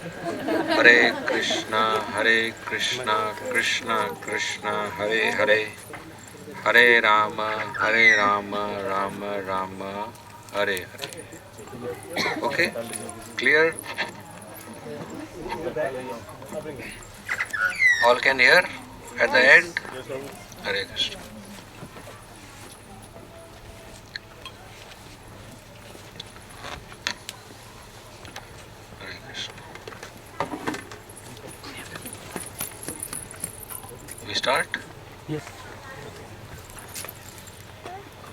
Hare Krishna, Krishna Krishna, Hare Hare, Hare Rama, Rama Rama, Hare Hare. Okay, clear? All can hear at the end? Hare Krishna. Hare Krishna. We start? Yes.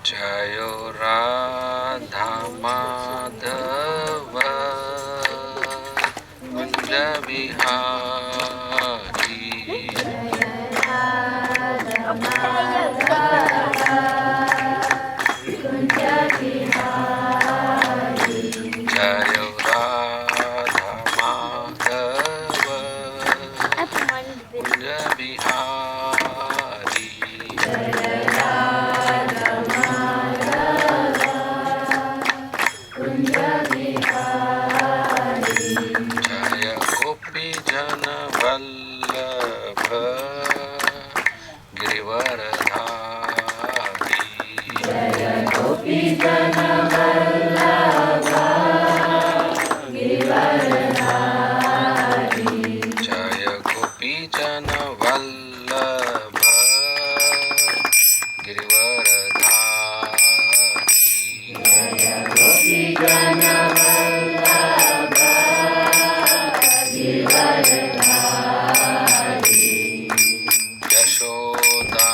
Jayo Radha Madhava Kunja Vihari Jayo Radha Madhava Kunja Vihari Jaya Gopi Jana Vallabha Girivaradhari Jaya Gopi Jana Vallabha Girivaradhari Jaya Gopi Jana Vallabha Girivaradhari Jaya Gopi Jana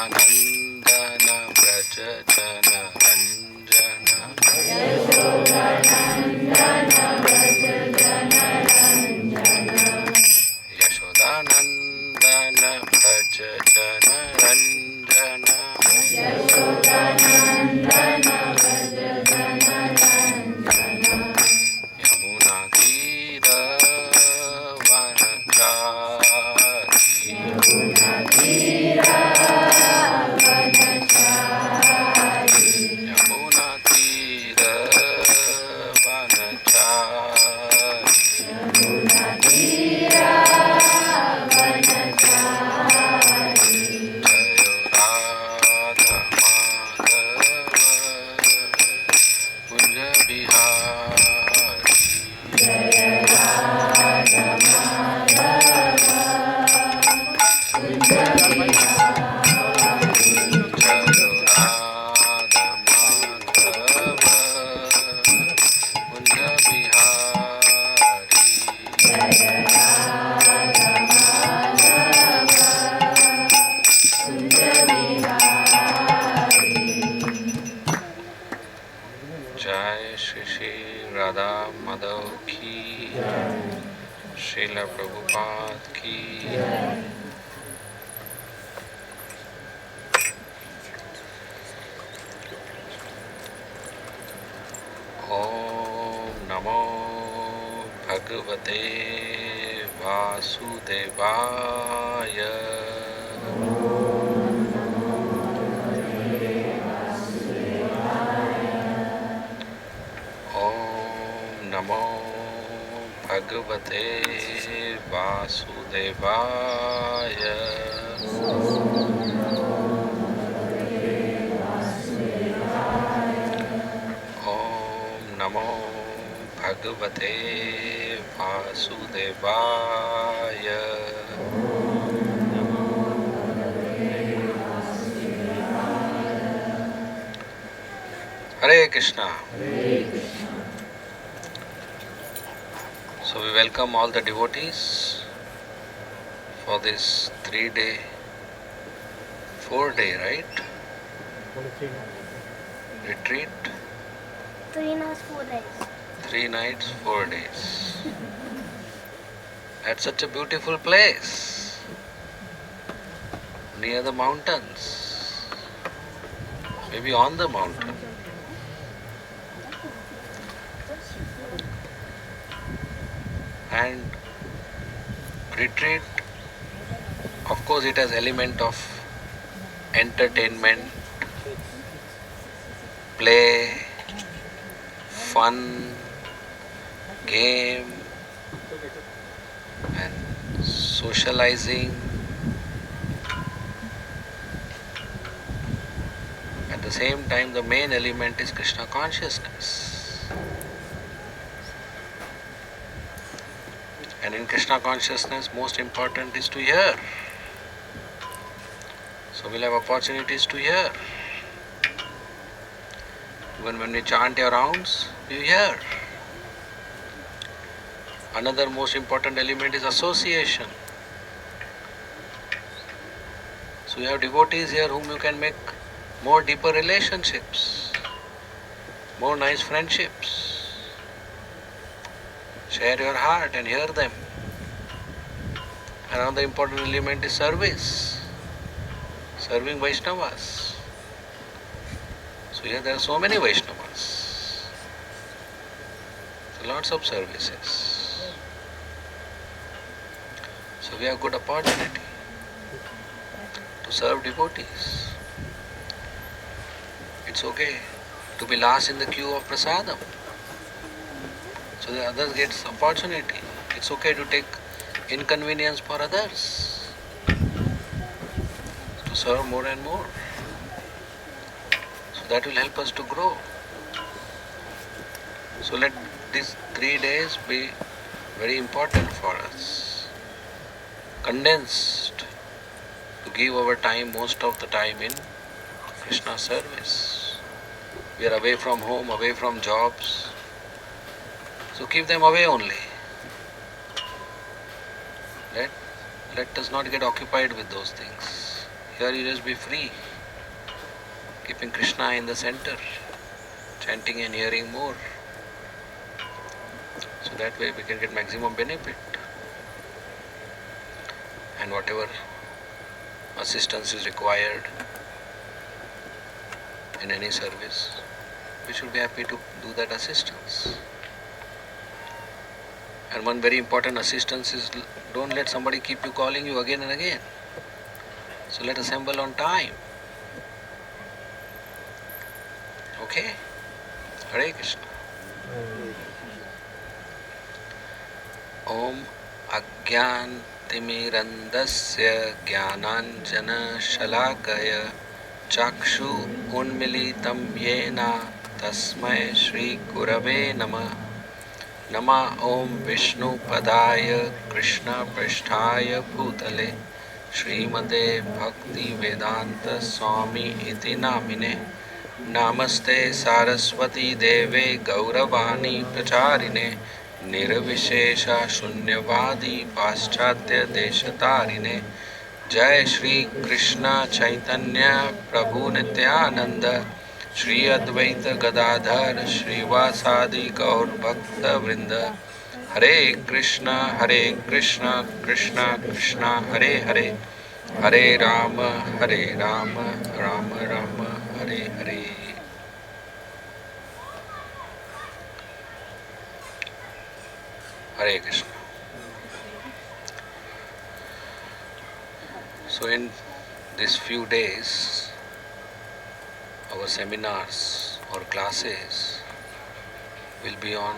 Yashodanandana Braja Jana Ranjana Yashodanandana Braja Jana Ranjana Yamuna Tira Vanachari Yamuna Tira Vanachari Jayo Radha Madhava Kunja Bihari Jayo Radha Madhava Kunja Bihari Jai Shri Shri Radha Madhav Ki Srila Prabhupada Ki Om Namo Bhagavate Vasudevaya Om Namo Bhagavate Vasudevaya Om Namo Bhagavate Vasudevaya Hare Krishna. So we welcome all the devotees for this 3-day, 4-day, right? Retreat. 3 nights, 4 days. 3 nights, 4 days. At such a beautiful place, near the mountains, maybe on the mountain. And retreat, of course, it has element of entertainment, play, fun, game, socializing. At the same time, the main element is Krishna consciousness. And in Krishna consciousness, most important is to hear. So we'll have opportunities to hear. Even when we chant your rounds, you hear. Another most important element is association. So you have devotees here whom you can make more deeper relationships, more nice friendships. Share your heart and hear them. Another important element is service. Serving Vaishnavas. So here there are so many Vaishnavas. So lots of services. So we have good opportunity to serve devotees. It's okay to be last in the queue of prasadam. So the others get opportunity. It's okay to take inconvenience for others. To serve more and more. So that will help us to grow. So let these 3 days be very important for us. Condensed to give our time, most of the time in Krishna service. We are away from home, away from jobs. So keep them away only. Let us not get occupied with those things. Here you just be free. Keeping Krishna in the center. Chanting and hearing more. So that way we can get maximum benefit. And whatever assistance is required in any service, we should be happy to do that assistance. And one very important assistance is don't let somebody keep you calling you again and again. So let us assemble on time. Okay? Hare Krishna. Om Ajnantimirandasya Jnananjana Shalakaya Chakshu Unmilitam Yena Tasmai Shri Gurave Namah. Nama Om Vishnu Padaya Krishna Pristhaya Bhutale Srimate Bhakti Vedanta Swami Iti Namine Namaste Saraswati Deve Gauravani Pracharine Nirvishesha Shunyavadi Paschatya Deshatarine Jai Shri Krishna Chaitanya Prabhu Nityananda Shri Advaita Gadadhar Srivasadi Gaur Bhakta Vrinda Hare Krishna Krishna Krishna Hare Hare Hare Rama Rama Rama Hare Hare. Hare Krishna. So in these few days, our seminars or classes will be on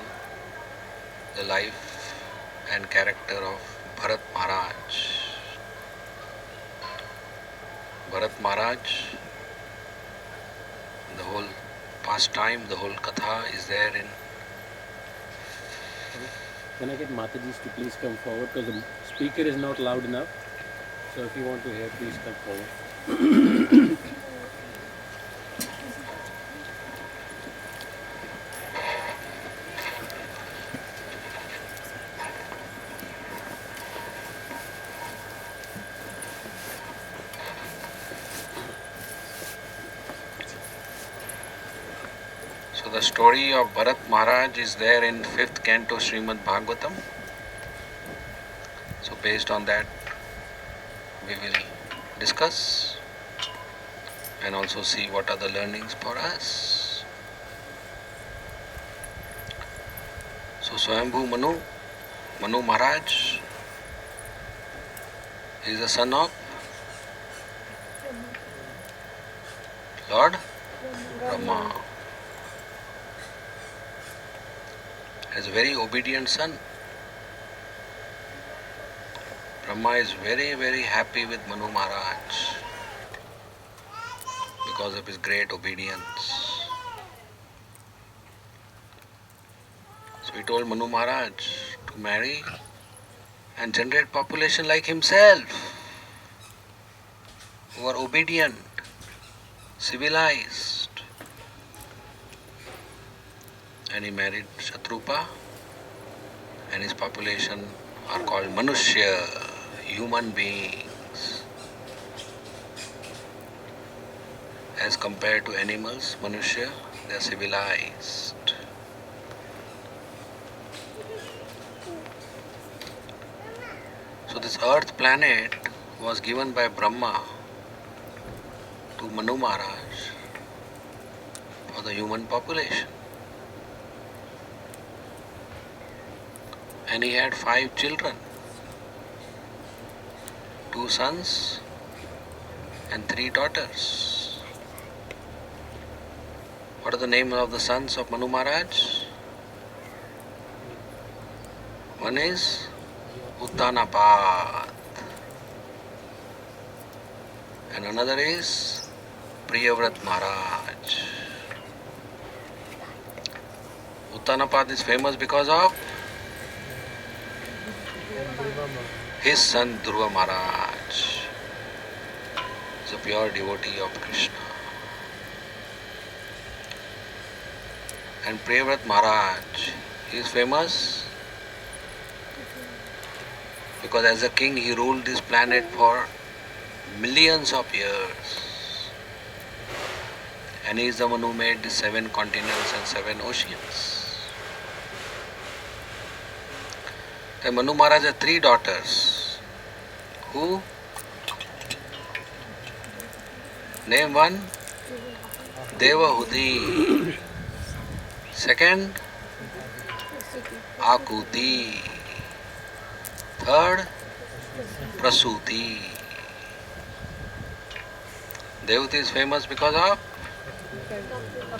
the life and character of Bharat Maharaj. Bharat Maharaj, the whole pastime, the whole katha is there in. Can I get Mataji's to please come forward because the speaker is not loud enough. So if you want to hear, please come forward. So the story of Bharat Maharaj is there in 5th canto Srimad Bhagavatam. So based on that, we will discuss and also see what are the learnings for us. So Swayambhu Manu Maharaj is the son of Lord Brahma. He is a very obedient son. Brahma is very, very happy with Manu Maharaj because of his great obedience. So he told Manu Maharaj to marry and generate population like himself, who are obedient, civilized. And he married Shatrupa, and his population are called Manushya, human beings. As compared to animals, Manushya, they are civilized. So this earth planet was given by Brahma to Manu Maharaj for the human population. And he had 5 children, 2 sons and 3 daughters. What are the names of the sons of Manu Maharaj? One is Uttanapad, and another is Bharat Maharaj. Uttanapad is famous because of his son Dhruva Maharaj is a pure devotee of Krishna. And Bharat Maharaj, he is famous because as a king he ruled this planet for millions of years. And he is the one who made the 7 continents and 7 oceans. And Manu Maharaj had 3 daughters. Who? Name one. Devahuti. Second, Akuti. Third, Prasuti. Devahuti is famous because of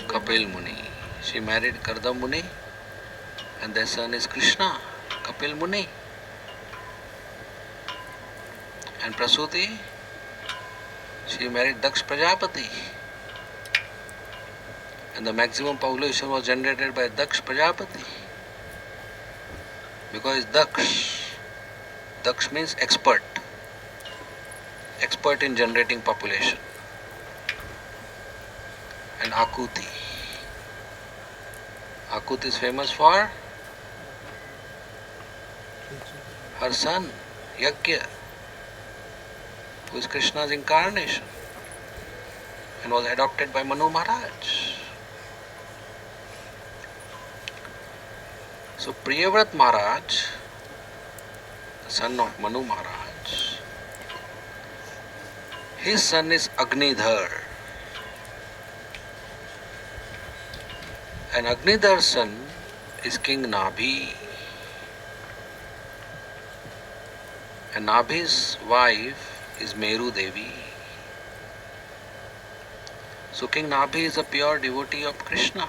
Kapil Muni. She married Kardam Muni and their son is Krishna, Kapil Muni. And Prasuti, she married Daksh Prajapati. And the maximum population was generated by Daksh Prajapati. Because Daksh means expert in generating population. And Akuti is famous for her son Yajna, who is Krishna's incarnation and was adopted by Manu Maharaj. So Priyavrat Maharaj, the son of Manu Maharaj, his son is Agnidhar. And Agnidhar's son is King Nabhi. And Nabhi's wife is Meru Devi. So King Nabhi is a pure devotee of Krishna.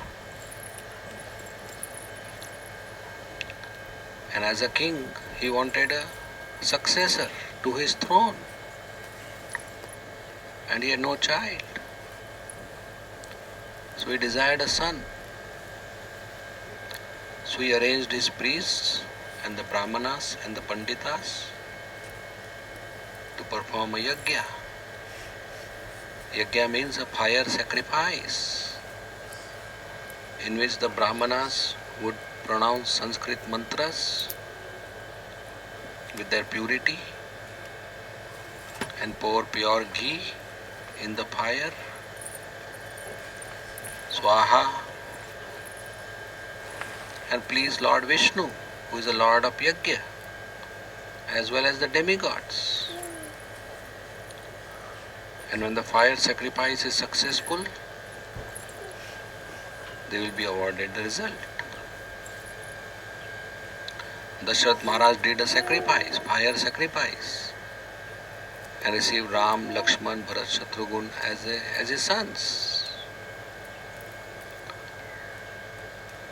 And as a king, he wanted a successor to his throne. And he had no child. So he desired a son. So he arranged his priests and the brahmanas and the panditas to perform a yajna. Yajna means a fire sacrifice in which the brahmanas would pronounce Sanskrit mantras with their purity and pour pure ghee in the fire. Swaha. And please Lord Vishnu, who is the Lord of Yajna, as well as the demigods. And when the fire sacrifice is successful, they will be awarded the result. Dashrath Maharaj did a sacrifice, fire sacrifice, and received Ram, Lakshman, Bharat, Shatrughan as his sons.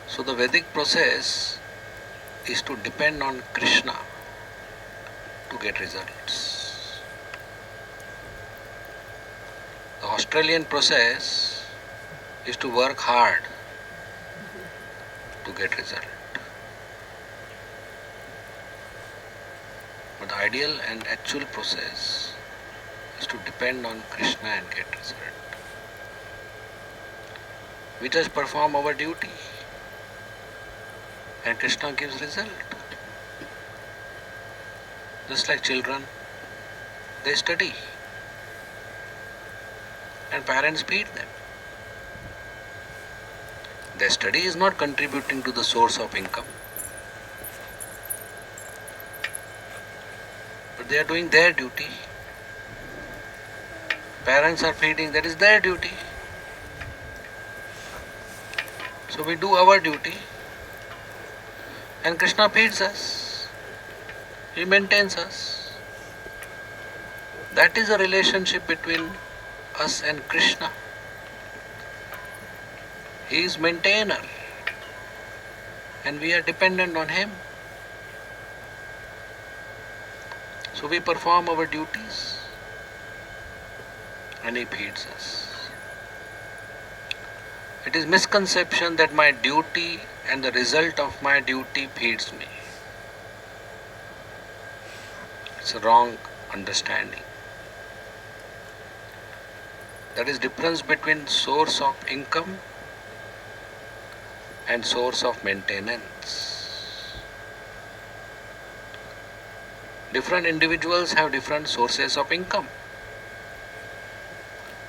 So the Vedic process is to depend on Krishna to to get results. The Australian process is to work hard to get result. But the ideal and actual process is to depend on Krishna and get result. We just perform our duty and Krishna gives result. Just like children, they study and parents feed them. Their study is not contributing to the source of income, but they are doing their duty. Parents are feeding, that is their duty. So we do our duty and Krishna feeds us. He maintains us. That is a relationship between us and Krishna. He is maintainer and we are dependent on him. So we perform our duties and he feeds us. It is misconception that my duty and the result of my duty feeds me. It's a wrong understanding. There is difference between source of income and source of maintenance. Different individuals have different sources of income.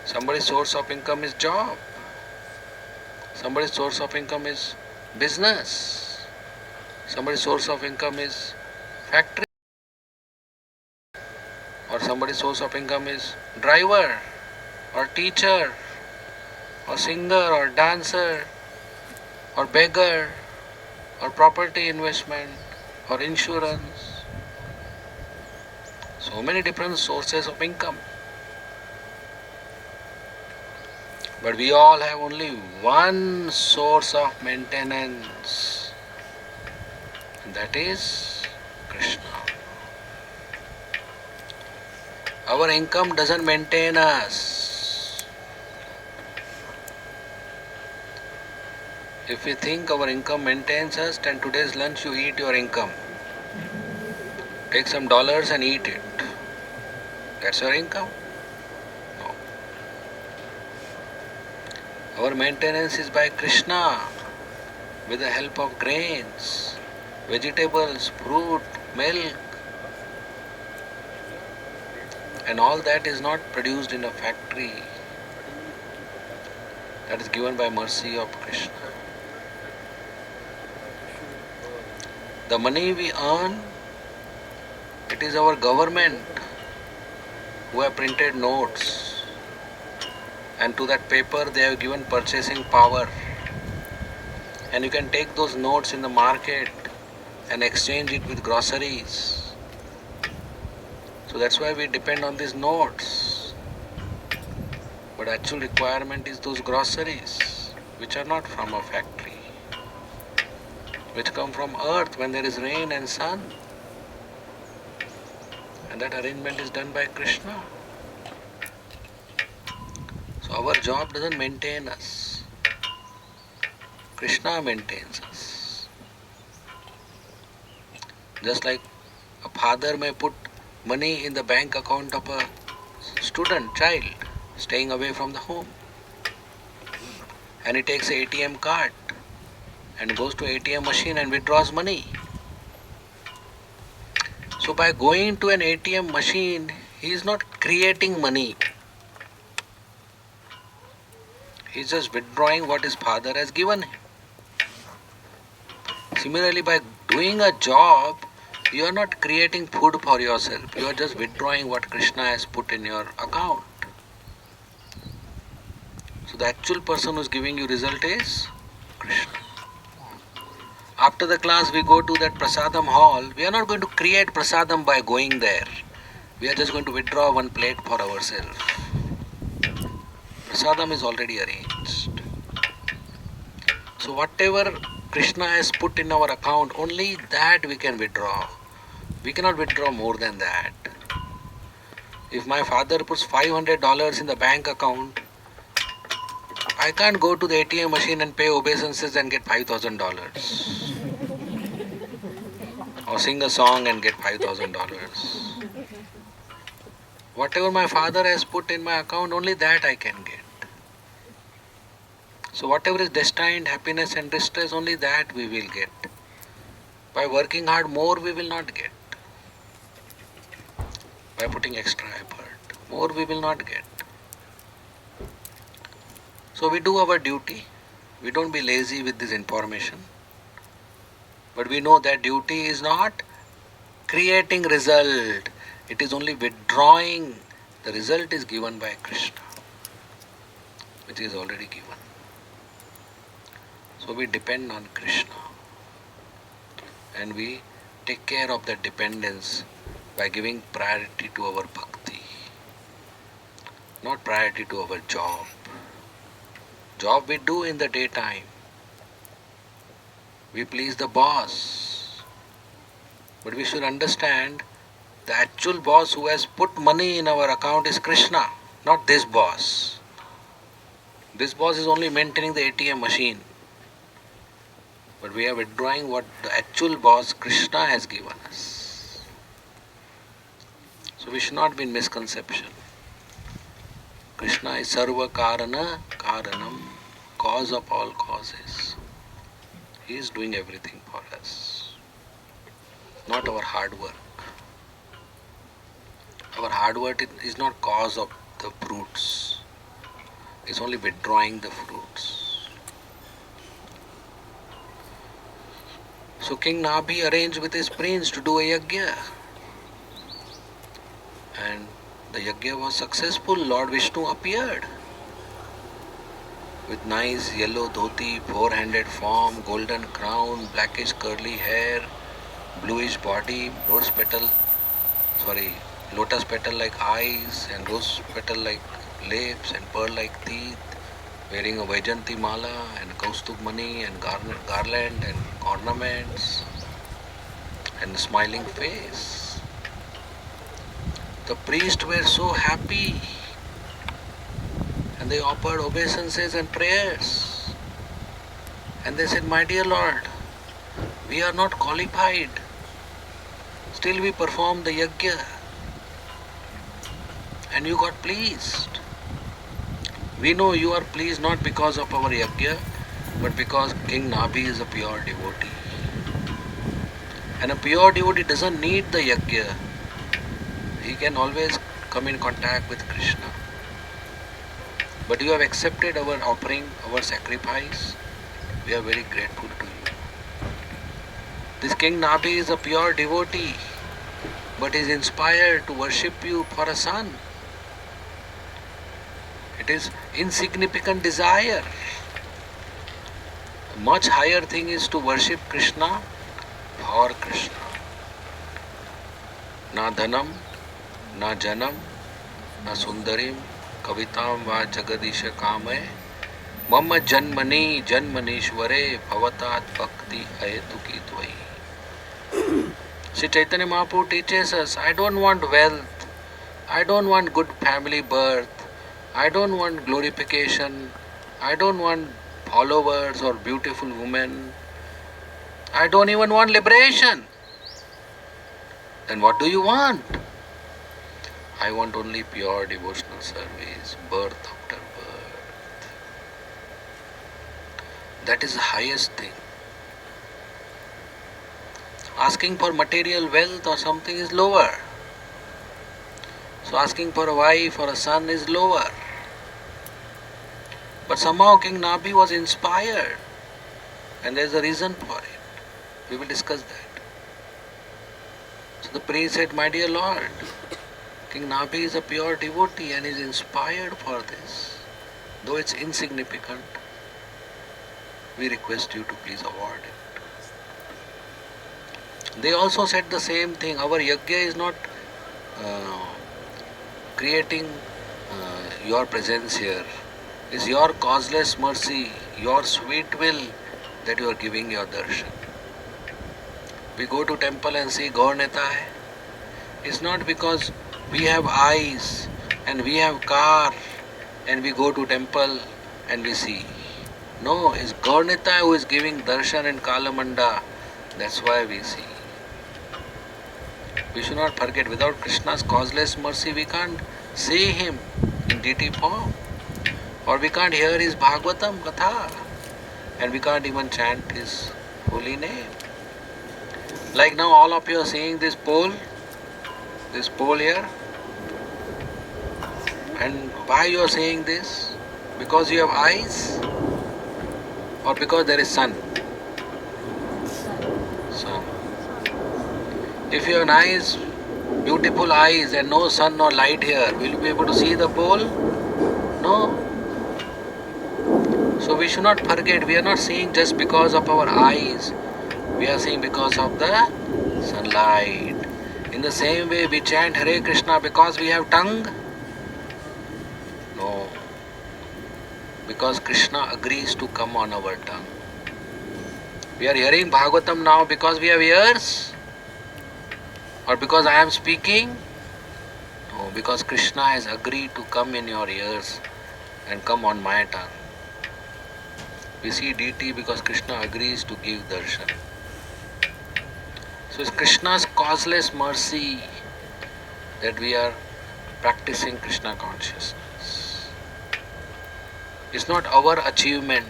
Somebody's source of income is job. Somebody's source of income is business. Somebody's source of income is factory. Or somebody's source of income is driver or teacher or singer or dancer or beggar or property investment or insurance. So many different sources of income. But we all have only one source of maintenance, and that is Krishna. Our income doesn't maintain us. If we think our income maintains us, then today's lunch you eat your income. Take some dollars and eat it. That's your income. No. Our maintenance is by Krishna with the help of grains, vegetables, fruit, milk. And all that is not produced in a factory. That is given by mercy of Krishna. The money we earn, it is our government who have printed notes. And to that paper they have given purchasing power. And you can take those notes in the market and exchange it with groceries. So that's why we depend on these notes. But actual requirement is those groceries, which are not from a factory, which come from earth when there is rain and sun. And that arrangement is done by Krishna. So our job doesn't maintain us. Krishna maintains us. Just like a father may put money in the bank account of a student, child, staying away from the home. And he takes an ATM card and goes to ATM machine and withdraws money. So by going to an ATM machine, he is not creating money. He is just withdrawing what his father has given him. Similarly, by doing a job, you are not creating food for yourself. You are just withdrawing what Krishna has put in your account. So the actual person who is giving you result is Krishna. After the class, we go to that prasadam hall. We are not going to create prasadam by going there. We are just going to withdraw one plate for ourselves. Prasadam is already arranged. So whatever Krishna has put in our account, only that we can withdraw. We cannot withdraw more than that. If my father puts $500 in the bank account, I can't go to the ATM machine and pay obeisances and get $5,000. Or sing a song and get $5,000. Whatever my father has put in my account, only that I can get. So whatever is destined happiness and distress, only that we will get. By working hard, more we will not get. By putting extra effort, more we will not get. So we do our duty. We don't be lazy with this information. But we know that duty is not creating result. It is only withdrawing. The result is given by Krishna, which is already given. So we depend on Krishna. And we take care of that dependence by giving priority to our bhakti. Not priority to our job. Job we do in the daytime. We please the boss. But we should understand the actual boss who has put money in our account is Krishna, not this boss. This boss is only maintaining the ATM machine. But we are withdrawing what the actual boss Krishna has given us. So we should not be in misconception. Krishna is Sarva Karana Karanam, cause of all causes. He is doing everything for us, not our hard work. Our hard work is not cause of the fruits. It's only withdrawing the fruits. So King Nabhi arranged with his prince to do a yajna. And the yajna was successful. Lord Vishnu appeared with nice yellow dhoti, four-handed form, golden crown, blackish curly hair, bluish body, lotus petal like eyes and rose petal like lips and pearl like teeth, wearing a Vaijanti mala and kaustubh mani and garland and ornaments and a smiling face. The priests were so happy and they offered obeisances and prayers. And they said, my dear Lord, we are not qualified. Still we performed the yajna. And you got pleased. We know you are pleased not because of our yajna, but because King Nabhi is a pure devotee. And a pure devotee doesn't need the yajna. He can always come in contact with Krishna. But you have accepted our offering, our sacrifice. We are very grateful to you. This King Nabhi is a pure devotee, but is inspired to worship you for a son. It is insignificant desire. A much higher thing is to worship Krishna for Krishna. Na dhanam, na janam, na sundarim, kavitam va jagadisha kamay, mama janmani janmanishware bhavatat bhakti ahetuki tvai. Sri Chaitanya Mahaprabhu teaches us, I don't want wealth, I don't want good family birth, I don't want glorification, I don't want followers or beautiful women, I don't even want liberation. Then what do you want? I want only pure devotional service, birth after birth. That is the highest thing. Asking for material wealth or something is lower. So asking for a wife or a son is lower. But somehow King Nabhi was inspired, and there is a reason for it. We will discuss that. So the priest said, my dear Lord, King Nabhi is a pure devotee and is inspired for this. Though it's insignificant, we request you to please award it. They also said the same thing. Our yajna is not creating your presence here. It's your causeless mercy, your sweet will that you are giving your darshan. We go to temple and see Gaur Neta hai. It's not because we have eyes and we have car and we go to temple and we see. No, it's Gaurnita who is giving darshan in Kalamanda. That's why we see. We should not forget, without Krishna's causeless mercy, we can't see him in deity form. Or we can't hear his Bhagavatam Katha. And we can't even chant his holy name. Like now all of you are seeing this pole here. And why you are saying this? Because you have eyes? Or because there is sun? Sun. If you have nice, beautiful eyes and no sun or light here, will you be able to see the pole? No. So we should not forget, we are not seeing just because of our eyes. We are seeing because of the sunlight. In the same way, we chant Hare Krishna because we have tongue? No. Because Krishna agrees to come on our tongue. We are hearing Bhagavatam now because we have ears? Or because I am speaking? No, because Krishna has agreed to come in your ears and come on my tongue. We see deity because Krishna agrees to give darshan. So it's Krishna's causeless mercy that we are practicing Krishna consciousness. It's not our achievement.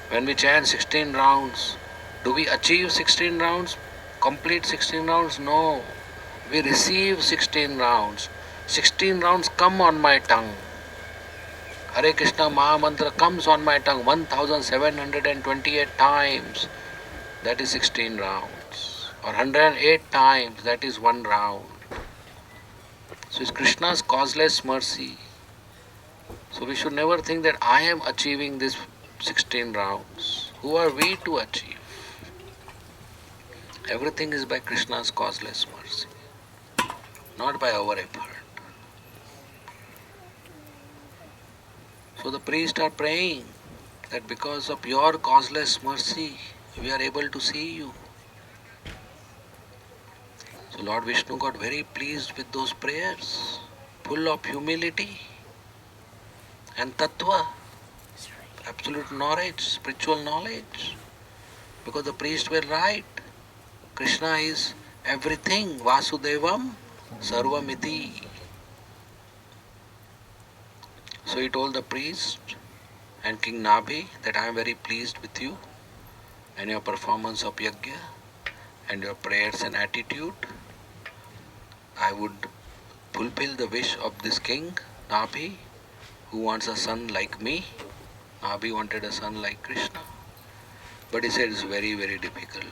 When we chant 16 rounds, do we achieve 16 rounds? Complete 16 rounds? No. We receive 16 rounds. 16 rounds come on my tongue. Hare Krishna Maha Mantra comes on my tongue 1728 times. That is 16 rounds. Or 108 times. That is 1 round. So it's Krishna's causeless mercy. So we should never think that I am achieving this 16 rounds. Who are we to achieve? Everything is by Krishna's causeless mercy, not by our effort. So the priests are praying that because of your causeless mercy, we are able to see you. So Lord Vishnu got very pleased with those prayers, full of humility and tattva, absolute knowledge, spiritual knowledge. Because the priests were right. Krishna is everything, Vasudevam Sarvamiti. So he told the priest and King Nabhi that I am very pleased with you and your performance of yajna and your prayers and attitude. I would fulfill the wish of this king, Nabhi, who wants a son like me. Nabhi wanted a son like Krishna. But he said it's very, very difficult.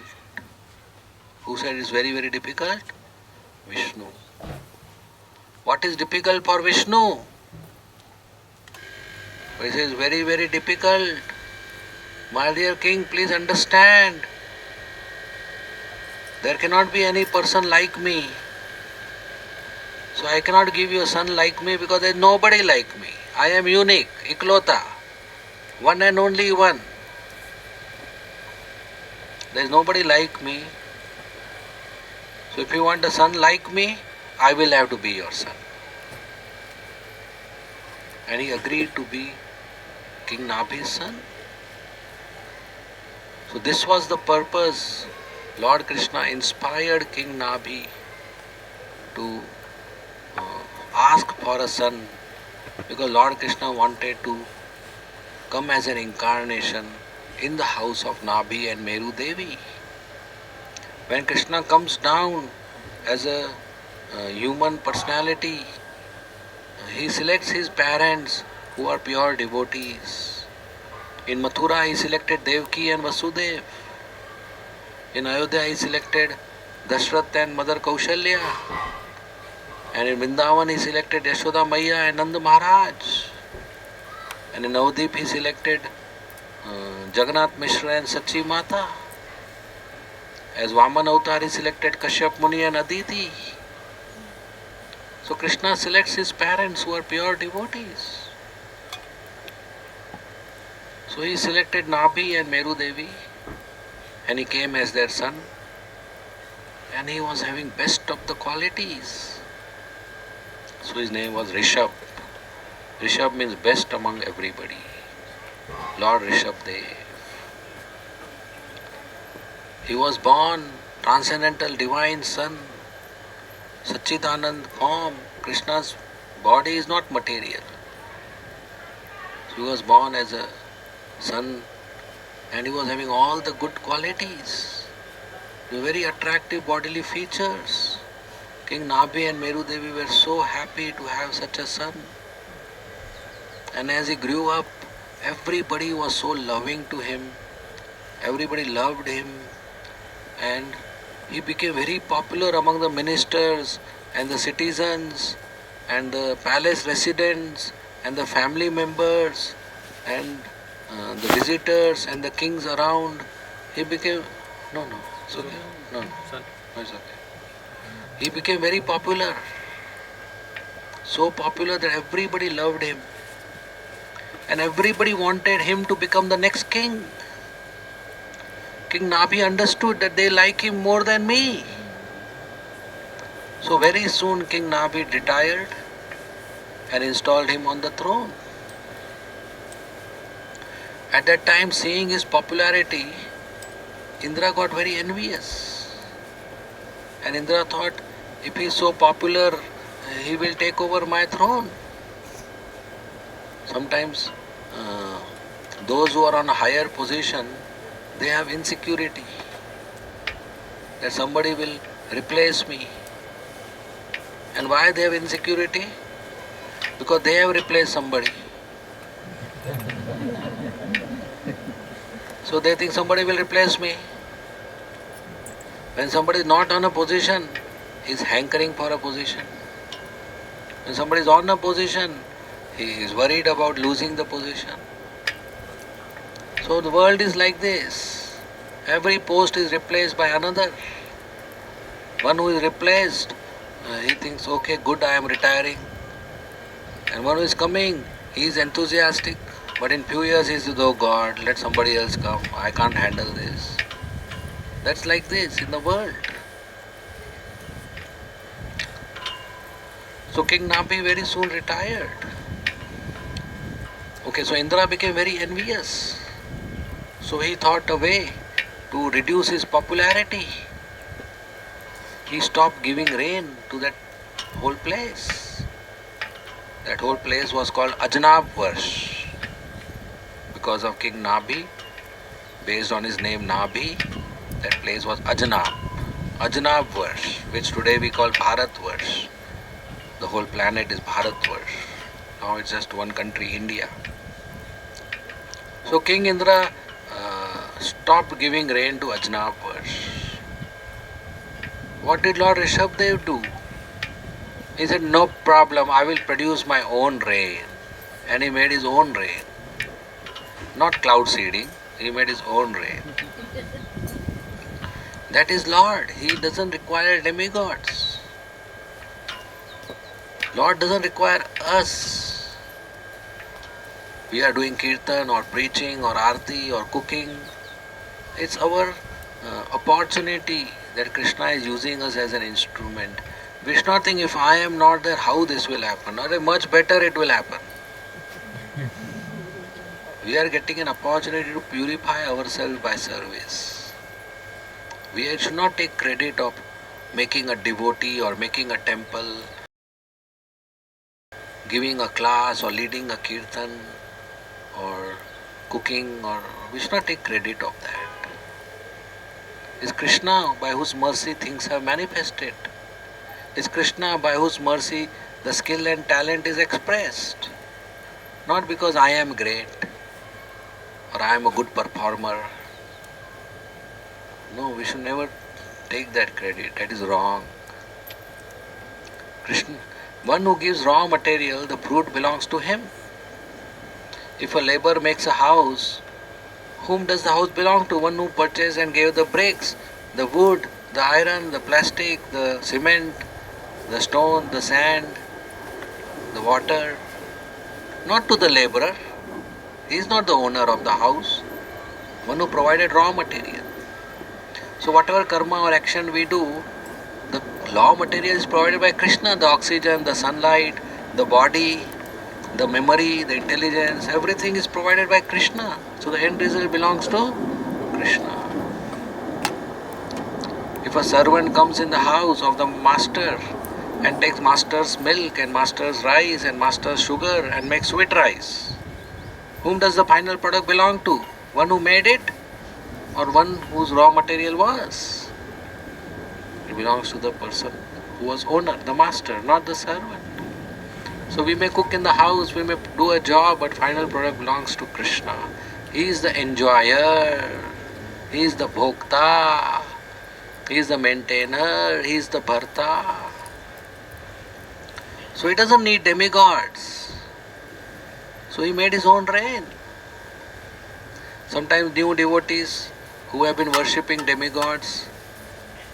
Who said it's very, very difficult? Vishnu. What is difficult for Vishnu? He says very, very difficult. My dear king, please understand. There cannot be any person like me. So I cannot give you a son like me because there is nobody like me. I am unique, Iklota, one and only one. There is nobody like me. So if you want a son like me, I will have to be your son. And he agreed to be King Nabhi's son. So this was the purpose. Lord Krishna inspired King Nabhi to ask for a son, because Lord Krishna wanted to come as an incarnation in the house of Nabhi and Meru Devi. When Krishna comes down as a human personality, he selects his parents who are pure devotees. In Mathura he selected Devaki and Vasudev. In Ayodhya he selected Dashrath and Mother Kaushalya. And in Vrindavan he selected Yashoda Maiya and Nand Maharaj. And in Navadip he selected Jagannath Mishra and Sachi Mata. As Vaman Avatar he selected Kashyap Muni and Aditi. So Krishna selects his parents who are pure devotees. So he selected Nabhi and Meru Devi and he came as their son. and he was having best of the qualities. So his name was Rishabh. Rishabh means best among everybody. Lord Rishabdev. He was born transcendental divine son, Satchidanand form. Krishna's body is not material. So he was born as a son and he was having all the good qualities, the very attractive bodily features. King Nabhi and Meru Devi were so happy to have such a son. And as he grew up, everybody was so loving to him. Everybody loved him. And he became very popular among the ministers and the citizens and the palace residents and the family members and the visitors and the kings around. He became... No, it's okay. No, it's okay. He became very popular. So popular that everybody loved him. And everybody wanted him to become the next king. King Nabhi understood that they like him more than me. So very soon King Nabhi retired and installed him on the throne. At that time, seeing his popularity, Indra got very envious. And Indra thought, if he is so popular, he will take over my throne. Sometimes those who are on a higher position, they have insecurity that somebody will replace me. And why they have insecurity? Because they have replaced somebody. So they think somebody will replace me. When somebody is not on a position, he is hankering for a position. When somebody is on a position, he is worried about losing the position. So the world is like this. Every post is replaced by another. One who is replaced, he thinks, okay, good, I am retiring. And one who is coming, he is enthusiastic. But in few years he says, oh God, let somebody else come. I can't handle this. That's like this in the world. So King Nabhi very soon retired. Okay, so Indra became very envious. So he thought a way to reduce his popularity. He stopped giving rain to that whole place. That whole place was called Ajnab Varsh. Because of King Nabhi, based on his name Nabhi, that place was Ajnab. Ajnab Varsh, which today we call Bharat Varsh. The whole planet is Bharat Varsh. Now it's just one country, India. So King Indra stopped giving rain to Ajnab Varsh. What did Lord Rishabdev do? He said, no problem, I will produce my own rain. And he made his own rain. Not cloud seeding, he made his own rain. That is Lord. He doesn't require demigods. Lord doesn't require us. We are doing kirtan or preaching or arti or cooking. It's our opportunity that Krishna is using us as an instrument. We should not think if I am not there, how this will happen. Or much better it will happen. We are getting an opportunity to purify ourselves by service. We should not take credit of making a devotee or making a temple, giving a class or leading a kirtan or cooking, or we should not take credit of that. It's Krishna by whose mercy things have manifested. It's Krishna by whose mercy the skill and talent is expressed. Not because I am great or I am a good performer. No, we should never take that credit. That is wrong. Krishna, one who gives raw material, the fruit belongs to him. If a laborer makes a house, whom does the house belong to? One who purchased and gave the bricks, the wood, the iron, the plastic, the cement, the stone, the sand, the water. Not to the laborer. He is not the owner of the house. One who provided raw material. So whatever karma or action we do, The raw material is provided by Krishna, the oxygen, the sunlight, the body, the memory, the intelligence, everything is provided by Krishna. So the end result belongs to Krishna. If a servant comes in the house of the master and takes master's milk and master's rice and master's sugar and makes sweet rice, whom does the final product belong to? One who made it or one whose raw material was? It belongs to the person who was owner, the master, not the servant. So we may cook in the house, we may do a job, but final product belongs to Krishna. He is the enjoyer, he is the bhokta, he is the maintainer, he is the bharta. So he doesn't need demigods. So he made his own rain. Sometimes new devotees who have been worshipping demigods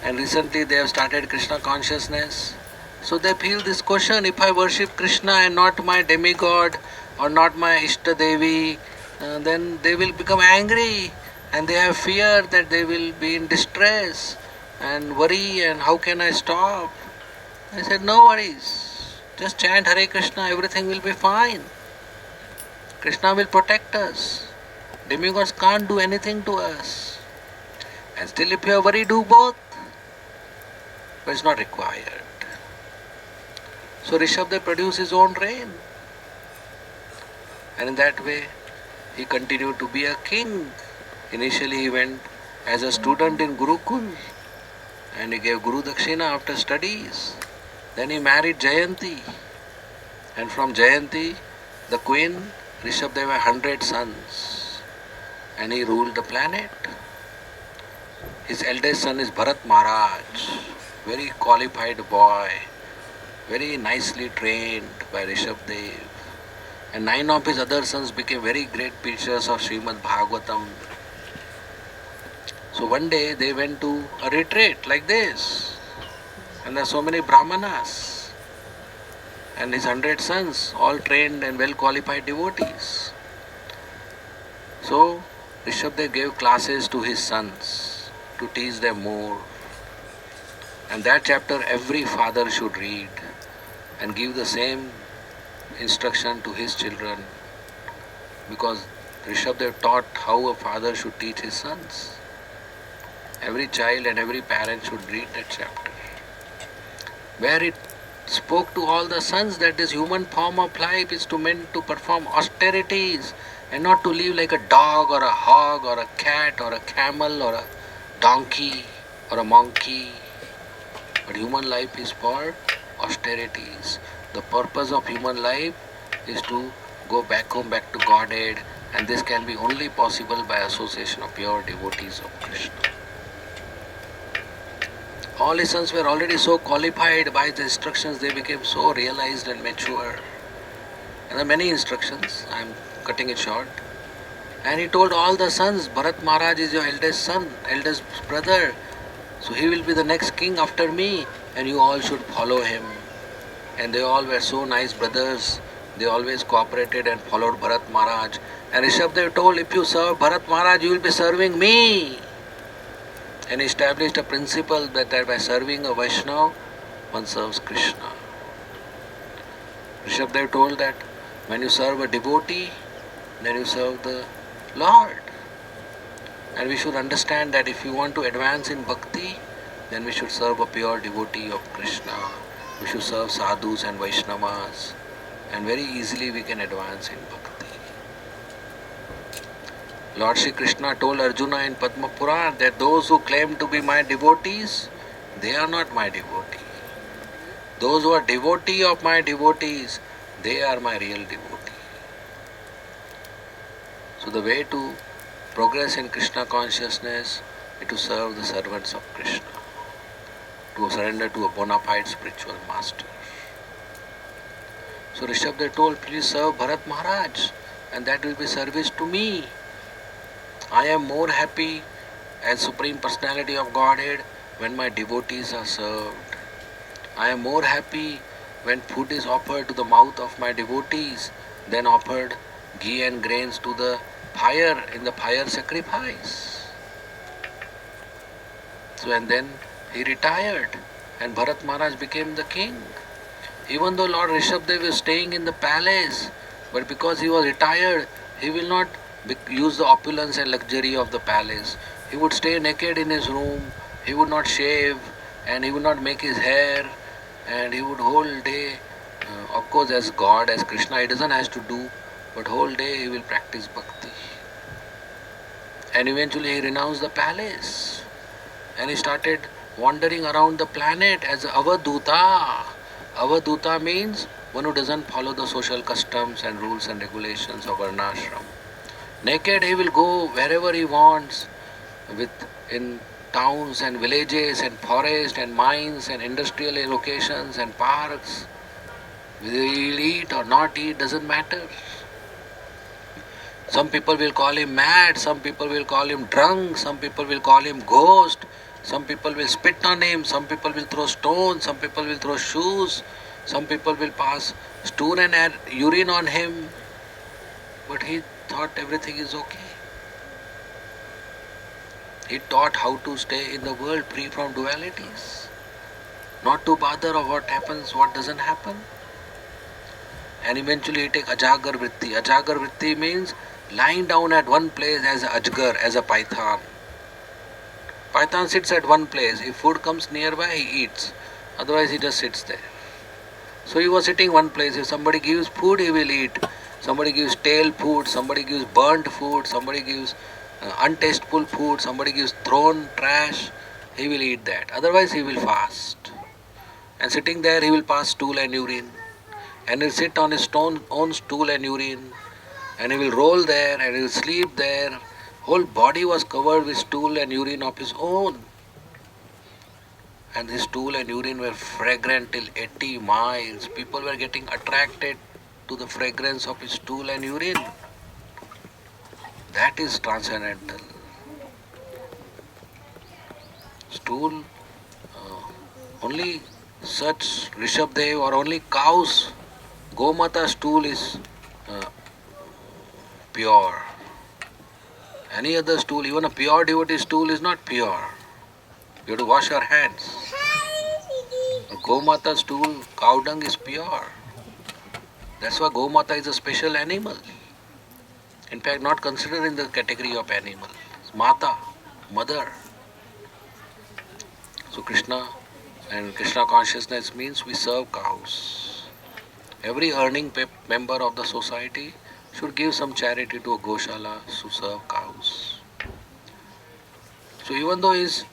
and recently they have started Krishna consciousness. So they feel this question, if I worship Krishna and not my demigod or not my Ishta Devi, then they will become angry and they have fear that they will be in distress and worry and how can I stop? I said, no worries. Just chant Hare Krishna, everything will be fine. Krishna will protect us. Demigods can't do anything to us. And still if you are worried, do both. But it's not required. So Rishabdev produced his own rain. And in that way, he continued to be a king. Initially he went as a student in Gurukul and he gave Guru Dakshina after studies. Then he married Jayanti. And from Jayanti, the queen, Rishabdev had 100 sons. And he ruled the planet. His eldest son is Bharat Maharaj, very qualified boy, very nicely trained by Rishabdev. And 9 of his other sons became very great preachers of Srimad Bhagavatam. So one day they went to a retreat like this. And there are so many Brahmanas. And his 100 sons, all trained and well qualified devotees. So Rishabdev gave classes to his sons to teach them more. And that chapter every father should read and give the same instruction to his children, because Rishabdev taught how a father should teach his sons. Every child and every parent should read that chapter, where it spoke to all the sons that this human form of life is meant to perform austerities and not to live like a dog or a hog or a cat or a camel or a donkey or a monkey. But human life is for austerities. The purpose of human life is to go back home, back to Godhead, and this can be only possible by association of pure devotees of Krishna. All his sons were already so qualified by the instructions, they became so realized and mature. And there are many instructions, I am cutting it short. And he told all the sons, Bharat Maharaj is your eldest son, eldest brother. So he will be the next king after me and you all should follow him. And they all were so nice brothers. They always cooperated and followed Bharat Maharaj. And Rishabdev told, if you serve Bharat Maharaj, you will be serving me. And established a principle that by serving a Vaishnava, one serves Krishna. Rishabdev told that when you serve a devotee, then you serve the Lord. And we should understand that if you want to advance in Bhakti, then we should serve a pure devotee of Krishna. We should serve sadhus and Vaishnavas. And very easily we can advance in Bhakti. Lord Shri Krishna told Arjuna in Padma Purana that those who claim to be my devotees, they are not my devotee. Those who are devotee of my devotees, they are my real devotee. So the way to progress in Krishna consciousness is to serve the servants of Krishna, to surrender to a bona fide spiritual master. So Rishabdev told, please serve Bharat Maharaj, and that will be service to me. I am more happy as Supreme Personality of Godhead when my devotees are served. I am more happy when food is offered to the mouth of my devotees than offered ghee and grains to the fire in the fire sacrifice. So and then he retired and Bharat Maharaj became the king. Even though Lord Rishabdev is staying in the palace, but because he was retired, he will not use the opulence and luxury of the palace. He would stay naked in his room, he would not shave, and he would not make his hair, and he would whole day, of course as God, as Krishna, he doesn't have to do, but whole day he will practice bhakti. And eventually he renounced the palace, and he started wandering around the planet as Avaduta. Avaduta means one who doesn't follow the social customs and rules and regulations of Varnashram. Naked he will go wherever he wants, in towns and villages and forests and mines and industrial locations and parks. Whether he will eat or not eat doesn't matter. Some people will call him mad, some people will call him drunk, some people will call him ghost, some people will spit on him, some people will throw stones, some people will throw shoes, some people will pass stool and urine on him. But he thought everything is okay. He taught how to stay in the world free from dualities, not to bother of what happens, what doesn't happen. And eventually he take Ajagar Vritti. Ajagar Vritti means lying down at one place as a Ajgar, as a python. Python sits at one place. If food comes nearby, he eats. Otherwise, he just sits there. So he was sitting one place. If somebody gives food, he will eat. Somebody gives stale food, somebody gives burnt food, somebody gives untasteful food, somebody gives thrown trash, he will eat that. Otherwise, he will fast. And sitting there, he will pass stool and urine. And he will sit on his own stool and urine. And he will roll there and he will sleep there. Whole body was covered with stool and urine of his own. And his stool and urine were fragrant till 80 miles. People were getting attracted to the fragrance of his stool and urine. That is transcendental. Stool, only such Rishabdev or only cows, Gomata stool is pure. Any other stool, even a pure devotee stool is not pure. You have to wash your hands. A Gomata stool, cow dung is pure. That's why Gomata is a special animal. In fact, not considered in the category of animal. It's Mata, mother. So Krishna and Krishna consciousness means we serve cows. Every earning member of the society should give some charity to a Goshala to serve cows. So even though he is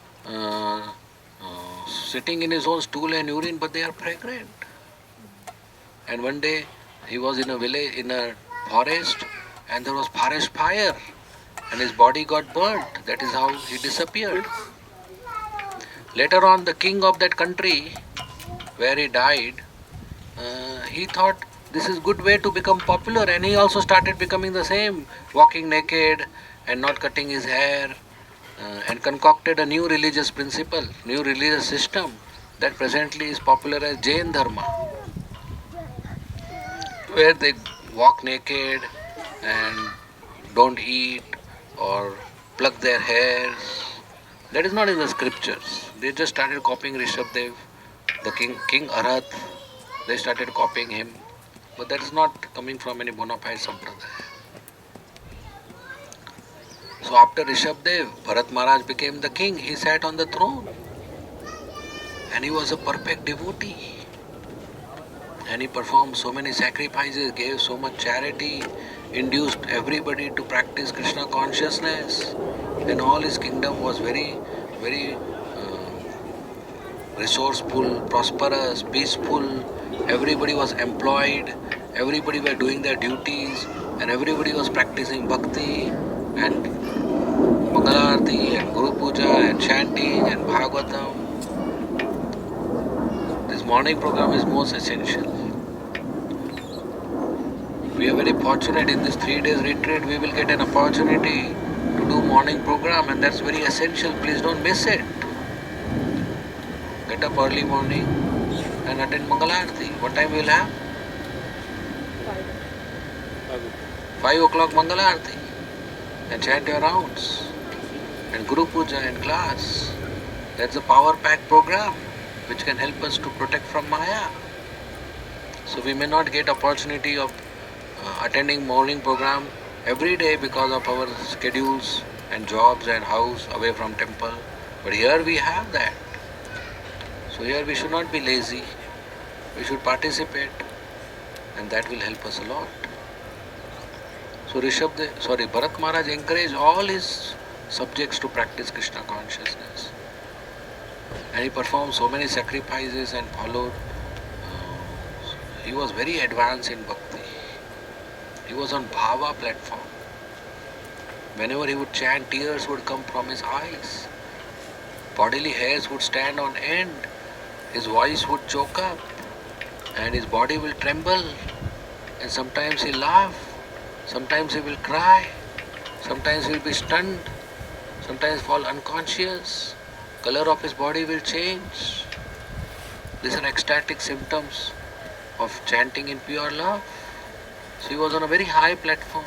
sitting in his own stool and urine, but they are fragrant. And one day he was in a village, in a forest, and there was forest fire, and his body got burnt. That is how he disappeared. Later on, the king of that country, where he died, he thought this is good way to become popular, and he also started becoming the same, walking naked and not cutting his hair, and concocted a new religious principle, new religious system that presently is popular as Jain Dharma, where they walk naked and don't eat or pluck their hairs. That is not in the scriptures. They just started copying Rishabdev, the King Arath. They started copying him. But that is not coming from any bona fide sampradaya. So after Rishabdev, Bharat Maharaj became the king. He sat on the throne. And he was a perfect devotee. And he performed so many sacrifices, gave so much charity, induced everybody to practice Krishna consciousness. And all his kingdom was very, very resourceful, prosperous, peaceful. Everybody was employed, everybody were doing their duties, and everybody was practicing bhakti and Mangalarti and Guru Puja and chanting and Bhagavatam. This morning program is most essential. We are very fortunate in this 3 days retreat. We will get an opportunity to do morning program, and that's very essential. Please don't miss it. Get up early morning and attend Mangalarti. What time we will have? 5 o'clock Mangalarti. And chant your rounds. And Guru Puja and class. That's a power packed program. which can help us to protect from Maya. So we may not get opportunity of attending morning program every day because of our schedules and jobs and house away from temple. But here we have that. So here we should not be lazy. We should participate, and that will help us a lot. So Bharat Maharaj encouraged all his subjects to practice Krishna consciousness. And he performed so many sacrifices and followed. He was very advanced in Bhakti. He was on Bhava platform. Whenever he would chant, tears would come from his eyes. Bodily hairs would stand on end. His voice would choke up. And his body will tremble. And sometimes he'll laugh. Sometimes he will cry. Sometimes he will be stunned. Sometimes fall unconscious. Color of his body will change. These are ecstatic symptoms of chanting in pure love. So he was on a very high platform.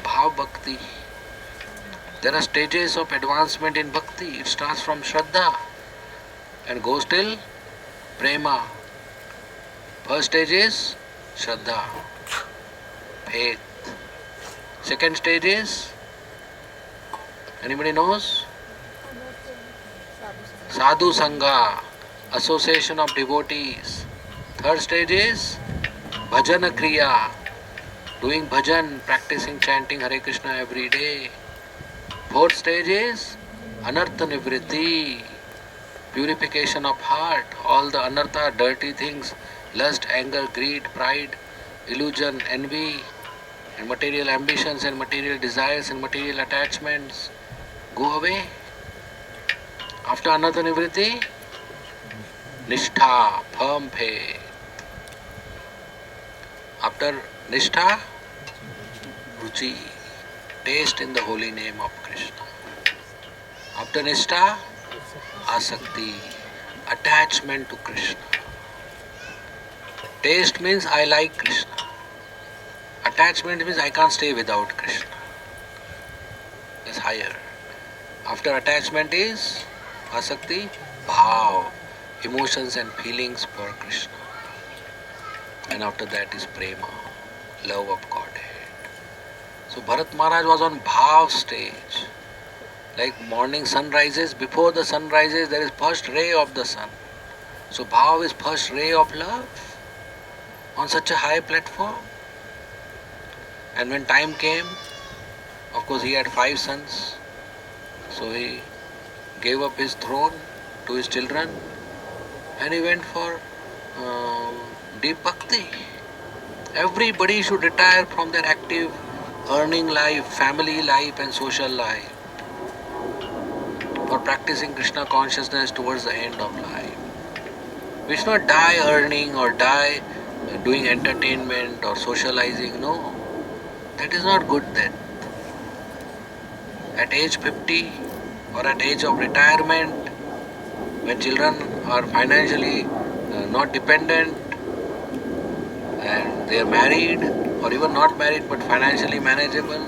Bhav Bhakti. There are stages of advancement in Bhakti. It starts from Shraddha and goes till Prema. First stage is Shraddha, faith. Second stage is, anybody knows? Sadhu Sangha, association of devotees. Third stage is Bhajana Kriya, doing bhajan, practicing chanting Hare Krishna every day. Fourth stage is Anartha Nivritti, purification of heart, all the anartha, dirty things, lust, anger, greed, pride, illusion, envy, and material ambitions and material desires and material attachments go away. After Anartha Nivritti, Nishtha, firm faith. After Nishtha, Ruchi, taste in the holy name of Krishna. After Nishtha, Asakti, attachment to Krishna. Taste means I like Krishna. Attachment means I can't stay without Krishna. That's higher. After attachment is Asakti, Bhav, emotions and feelings for Krishna. And after that is Prema, love of Godhead. So Bharat Maharaj was on Bhav stage. Like morning sun rises, before the sun rises there is first ray of the sun. So Bhav is first ray of love on such a high platform. And when time came, of course he had 5 sons. So he gave up his throne to his children and he went for deep bhakti. Everybody should retire from their active earning life, family life and social life for practicing Krishna consciousness towards the end of life. We should not die earning or die doing entertainment or socializing. No, that is not good then. At age 50 or at age of retirement, when children are financially not dependent and they are married or even not married but financially manageable,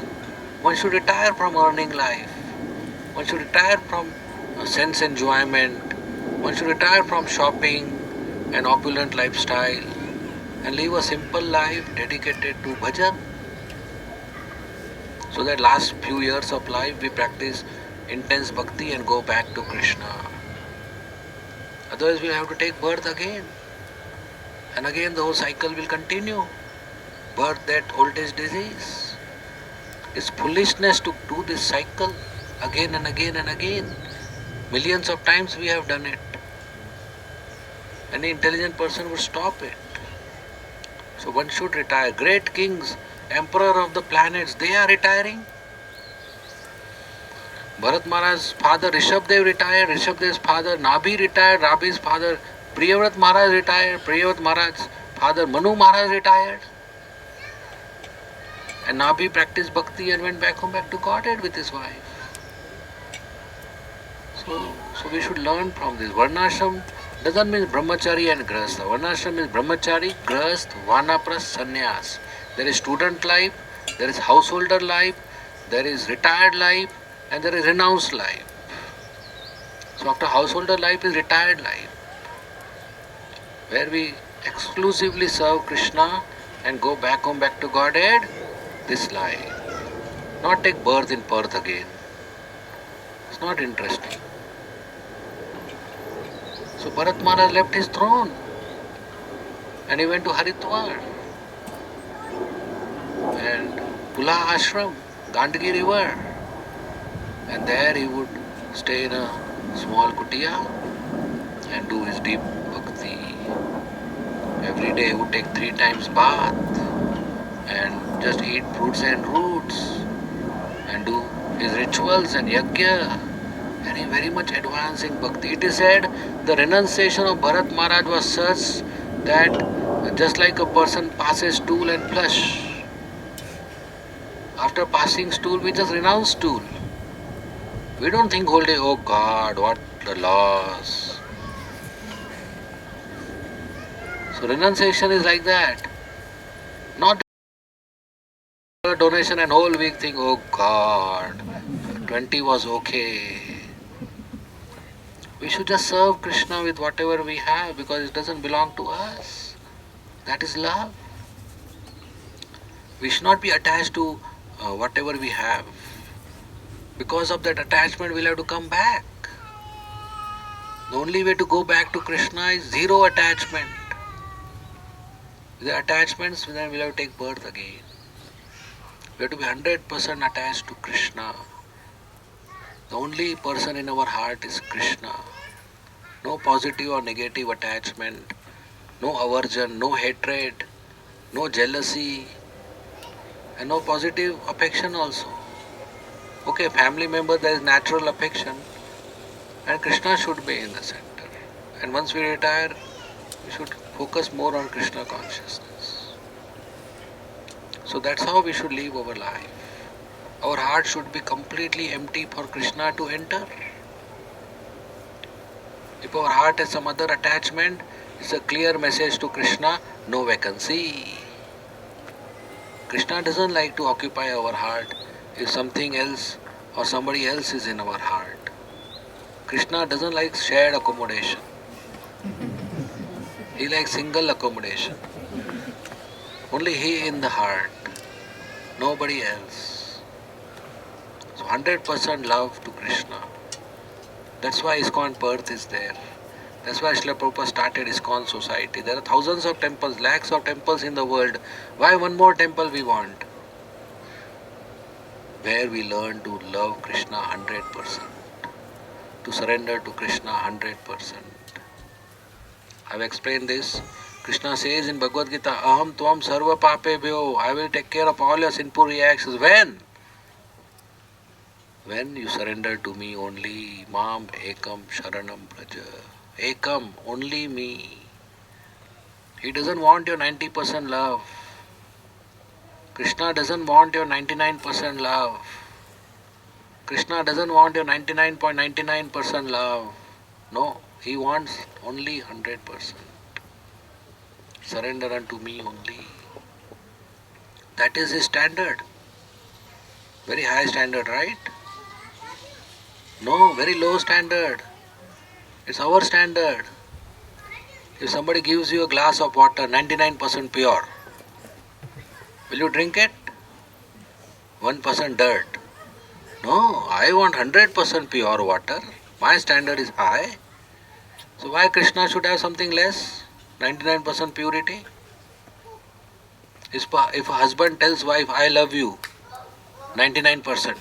one should retire from earning life. One should retire from sense enjoyment. One should retire from shopping and opulent lifestyle and live a simple life dedicated to bhajan. So that last few years of life we practice intense bhakti and go back to Krishna. Otherwise we have to take birth again. And again the whole cycle will continue. Birth, death, old age, disease. It's foolishness to do this cycle again and again and again. Millions of times we have done it. Any intelligent person would stop it. So one should retire. Great kings, emperor of the planets, they are retiring. Bharat Maharaj's father Rishabdev retired, Rishabdev's father Nabhi retired, Nabhi's father Priyavrat Maharaj retired, Priyavrat Maharaj's father Manu Maharaj retired. And Nabhi practiced bhakti and went back home, back to Godhead with his wife. So we should learn from this. Varnashram doesn't mean brahmachari and grahastha. Varnashram means brahmachari, grahastha, vanapras, sannyas. There is student life, there is householder life, there is retired life, and there is renounced life. So after householder life is retired life. where we exclusively serve Krishna and go back home, back to Godhead, this life. Not take birth in Perth again. It's not interesting. So Bharat Maharaj left his throne and he went to Haridwar and Pula Ashram, Gandhigi river. And there he would stay in a small kutia and do his deep bhakti. Every day he would take 3 times bath and just eat fruits and roots and do his rituals and yajna. And he very much advanced in bhakti. It is said the renunciation of Bharat Maharaj was such that just like a person passes stool and flush, after passing stool we just renounce stool. We don't think whole day, oh God, what the loss. So renunciation is like that. Not a donation and whole week think, oh God, 20 was okay. We should just serve Krishna with whatever we have because it doesn't belong to us. That is love. We should not be attached to whatever we have. Because of that attachment, we'll have to come back. The only way to go back to Krishna is zero attachment. With the attachments, then we'll have to take birth again. We have to be 100% attached to Krishna. The only person in our heart is Krishna. No positive or negative attachment, no aversion, no hatred, no jealousy, and no positive affection also. Okay, family member, there is natural affection, and Krishna should be in the center. And once we retire, we should focus more on Krishna consciousness. So that's how we should live our life. Our heart should be completely empty for Krishna to enter. If our heart has some other attachment, it's a clear message to Krishna, no vacancy. Krishna doesn't like to occupy our heart if something else or somebody else is in our heart. Krishna doesn't like shared accommodation. He likes single accommodation. Only he in the heart, nobody else. So 100% love to Krishna. That's why ISKCON Perth is there. That's why Srila Prabhupada started ISKCON Society. There are thousands of temples, lakhs of temples in the world. Why one more temple we want? Where we learn to love Krishna 100%. To surrender to Krishna 100%. I've explained this. Krishna says in Bhagavad Gita, Aham tvam sarva papebhyo, I will take care of all your sinful reactions. When? When you surrender to me only, Mam Ekam Sharanam Praja. Ekam, only me. He doesn't want your 90% love. Krishna doesn't want your 99% love. Krishna doesn't want your 99.99% love. No, he wants only 100%. Surrender unto me only. That is his standard. Very high standard, right? No, very low standard. It's our standard. If somebody gives you a glass of water 99% pure, will you drink it? 1% dirt. No, I want 100% pure water. My standard is high. So why Krishna should have something less? 99% purity? If a husband tells wife, I love you, 99%.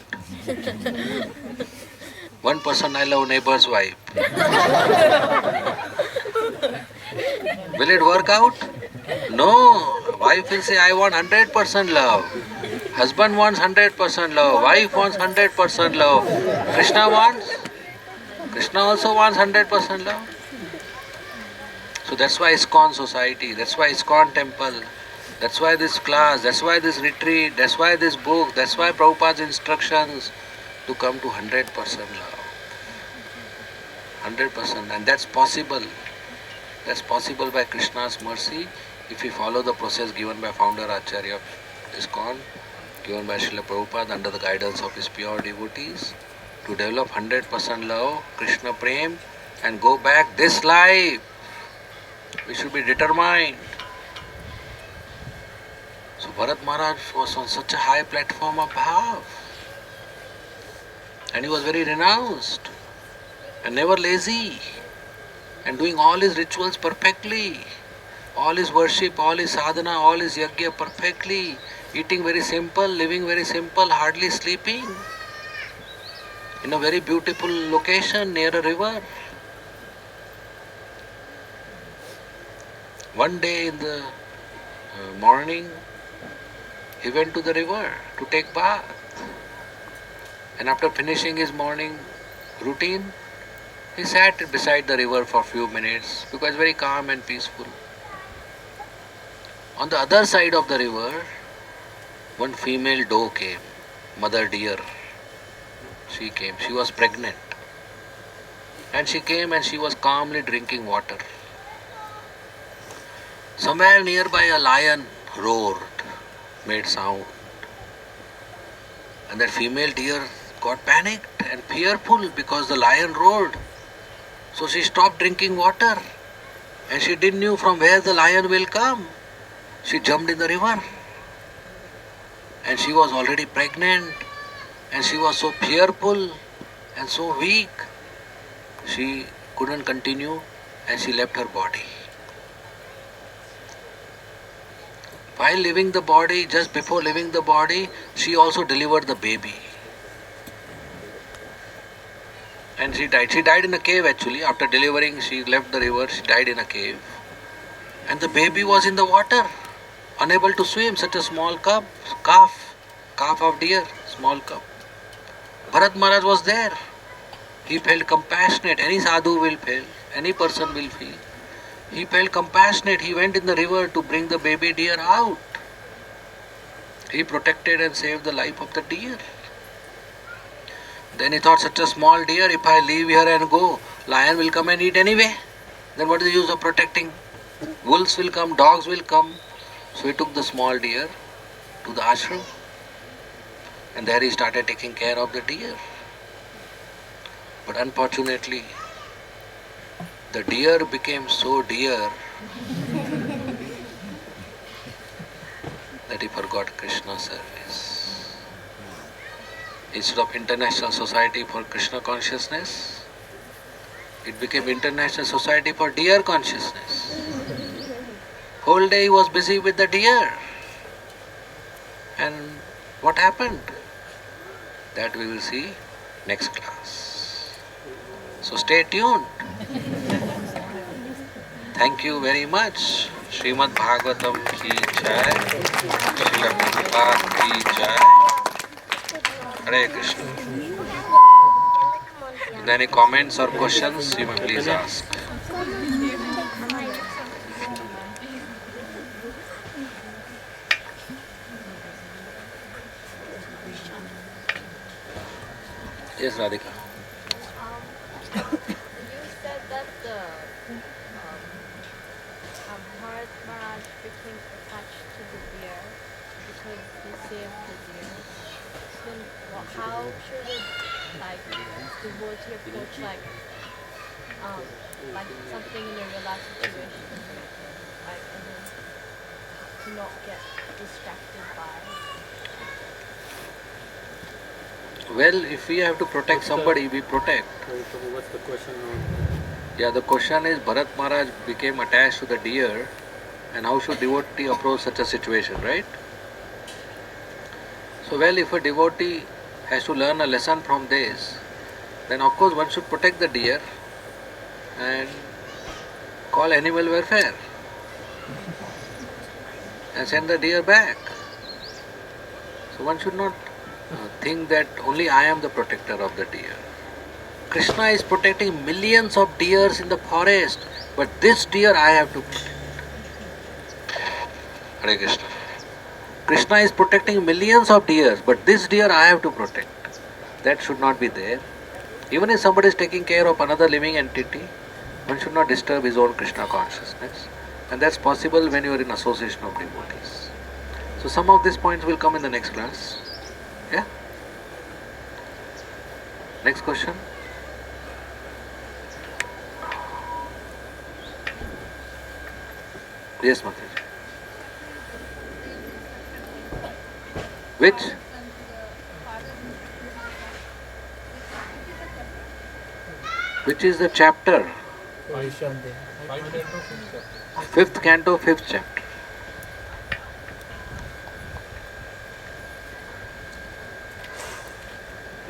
1% I love neighbor's wife. Will it work out? No. Wife will say, I want 100% love. Husband wants 100% love. Wife wants 100% love. Krishna wants? Krishna also wants 100% love. So that's why ISKCON Society, that's why ISKCON Temple, that's why this class, that's why this retreat, that's why this book, that's why Prabhupada's instructions to come to 100% love. 100%, and that's possible. That's possible by Krishna's mercy if we follow the process given by founder Acharya of ISKCON, given by Srila Prabhupada under the guidance of his pure devotees, to develop 100% love, Krishna Prem, and go back this life We should be determined. So Bharat Maharaj was on such a high platform of bhav. And he was very renounced and never lazy and doing all his rituals perfectly. All his worship, all his sadhana, all his yajna perfectly. Eating very simple, living very simple, hardly sleeping. In a very beautiful location near a river. One day in the morning, he went to the river to take bath. And after finishing his morning routine, he sat beside the river for a few minutes because very calm and peaceful. On the other side of the river, one female doe came, mother deer. She came, she was pregnant. And she came and she was calmly drinking water. Somewhere nearby a lion roared, made sound. And that female deer got panicked and fearful because the lion roared. So she stopped drinking water and she didn't know from where the lion will come. She jumped in the river and she was already pregnant and she was so fearful and so weak. She couldn't continue and she left her body. While leaving the body, just before leaving the body, she also delivered the baby. And she died. She died in a cave actually. After delivering, she left the river, she died in a cave. And the baby was in the water, unable to swim, such a small calf of deer, small calf. Bharat Maharaj was there. He felt compassionate. Any sadhu will feel, any person will feel. He felt compassionate. He went in the river to bring the baby deer out. He protected and saved the life of the deer. Then he thought, such a small deer, if I leave here and go, lion will come and eat anyway. Then what is the use of protecting? Wolves will come, dogs will come. So he took the small deer to the ashram. And there he started taking care of the deer. But unfortunately, the deer became so dear that he forgot Krishna service. Instead of International Society for Krishna Consciousness, it became International Society for Deer Consciousness. Whole day he was busy with the deer. And what happened? That we will see next class. So stay tuned. Thank you very much. Srimad Bhagavatam ki jai. Srila Prabhupada ki jai. Hare Krishna. If there are any comments or questions, you may please ask. Yes, Radhika. You said that the Bharat Maharaj became attached to the deer because he saved the deer. So how should it devotee approach like something in a real life situation, to not get distracted by? Well, if we have to protect somebody, we protect. What's the question now? Yeah, the question is Bharat Maharaj became attached to the deer, and how should devotee approach such a situation, right? So, well, if a devotee has to learn a lesson from this, then of course one should protect the deer and call animal welfare and send the deer back. So one should not think that only I am the protector of the deer. Krishna is protecting millions of deers in the forest, but this deer I have to protect. Hare Krishna. Krishna is protecting millions of deers, but this deer I have to protect. That should not be there. Even if somebody is taking care of another living entity, one should not disturb his own Krishna consciousness. And that's possible when you are in association of devotees. So some of these points will come in the next class. Yeah? Next question. Yes, Mataji. Which? Which is the chapter? Fifth canto, fifth chapter.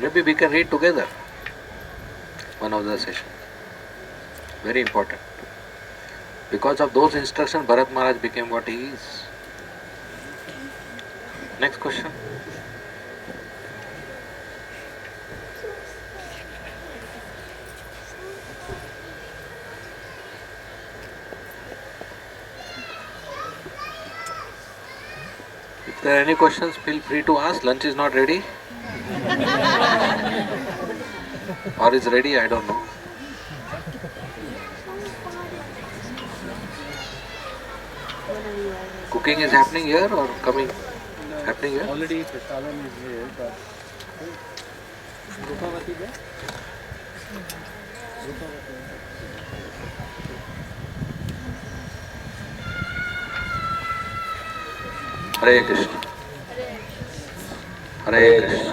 Maybe we can read together one of the sessions. Very important. Because of those instructions, Bharat Maharaj became what he is. Next question. If there are any questions, feel free to ask. Lunch is not ready. Or is ready, I don't know. Cooking is happening here or coming? Happening here? Already Prasadam is here, but Rupavati there? Hare Krishna. Hare Krishna.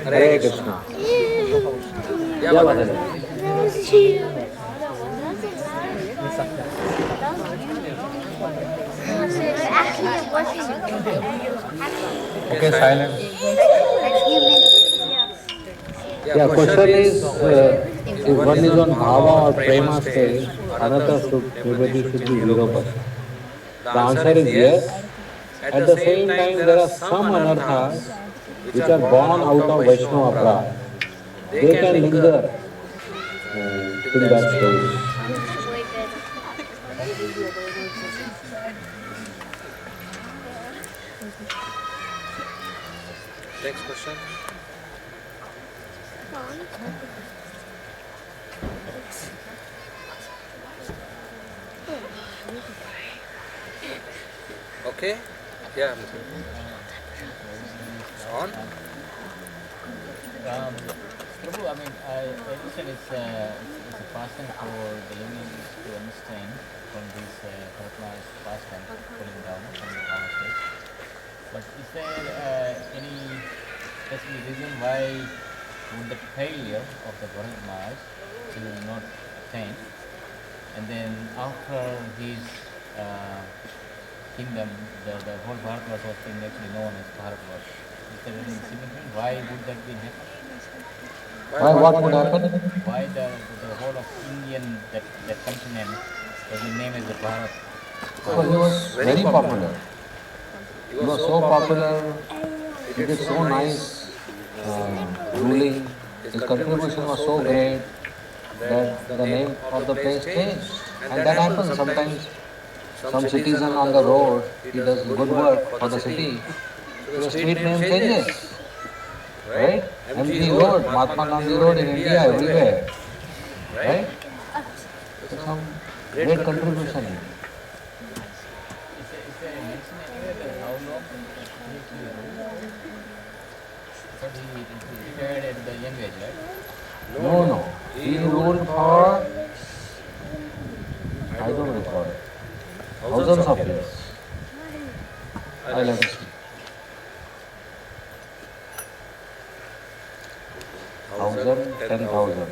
Hare Krishna. Yeah, okay, silence. Yeah, question is, if one is on bhava or prema stage, another everybody should be 0%. The answer is yes. At the same time, there are some anarthas which are born out of Vaishnava aparadha. They can linger till that stage. Next question. Okay. Yeah. On. Prabhu, I mean, I understand it's a pastime for the youngins to understand from this Bharat Maharaj pastime pulling down from the power stage. But is there any specific reason why would the failure of the Bharat Maharaj to not attain, and then after his kingdom, the whole Bharatvarsh was actually known as Bharatvarsh? Is there any significance? Why would that be happen? Why what would happen? Why the whole of Indian, that continent was named as the Bharat? Because he was very popular. He was so popular, he did so nice ruling, his contribution was so great that the name of the place changed. And that happens sometimes. Some citizen on the road, he does good work for the city, so the street name changes. Right? MG Road, Mahatma Gandhi Road in India, everywhere. Right? So some great contribution. Is there a mention anywhere how long he actually ruled? But he retired at the young age, right? No. He ruled for, I don't recall, thousands of years. I'll have to see. 1,000, 10,000.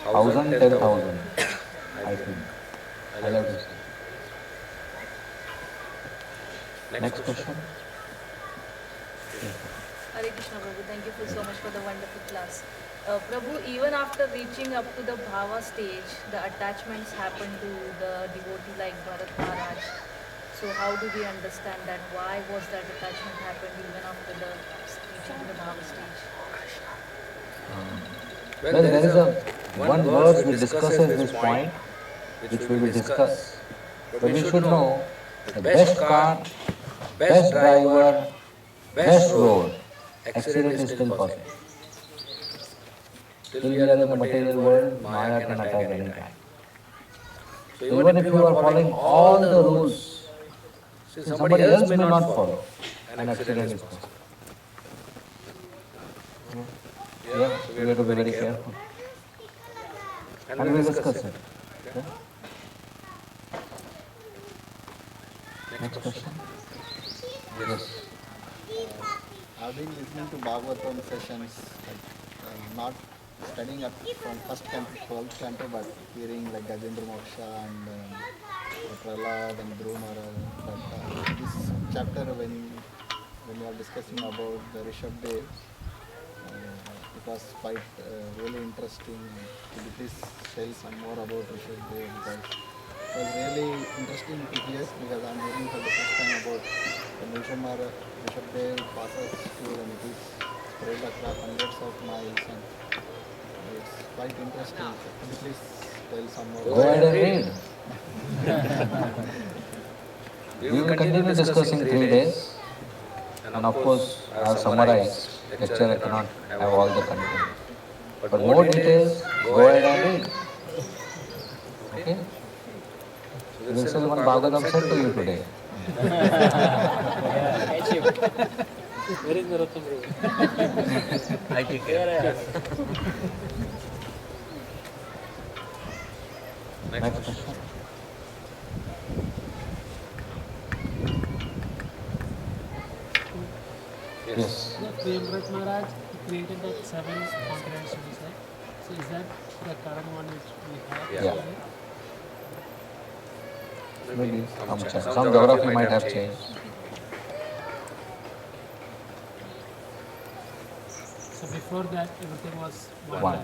1,000, 10,000. I think. I'll have to see. Next question. Hare Krishna Prabhu, thank you so much for the wonderful class. Prabhu, even after reaching up to the bhava stage, the attachments happen to the devotee like Bharat Maharaj. So how do we understand that? Why was that attachment happened even after the reaching to the bhava stage? Well, there is one verse which discusses this point, which we will discuss. But we should know the best car, best driver, best road, accident is still possible. Still we are in the material world, Maya can attack any time. So even if you are following all the rules, see, somebody else may not follow, an accident is possible. Yeah, so we have to be very careful. And we'll discuss it. Okay? Next question. Yes. I've been listening to Bhagavatam sessions, not studying up from first canto to 12th canto, but hearing like Gajendra Moksha and Prahlad and Dhruv Maharaj. But this chapter, when you are discussing about the Rishabh, it was quite really interesting. Could you please tell some more about Rishabh? Because it was really interesting to hear, because I'm hearing for the first time about when Rishabh passes through and it is spread across hundreds of miles, and it's quite interesting. Could you please tell some more? Go ahead and read. We will continue discussing 3 days. And of course, I have summarized. Lecture I cannot have all the content. But more details, go ahead and read. Okay? So this is what Bhagavatam said to you today. Where is Narottam Prabhu? I take care. Next question. Yes. Bharat Maharaj created that 7 continents, you said. So is that the current one which we have? Yeah. Maybe some geography might have changed. So before that, everything was one. One.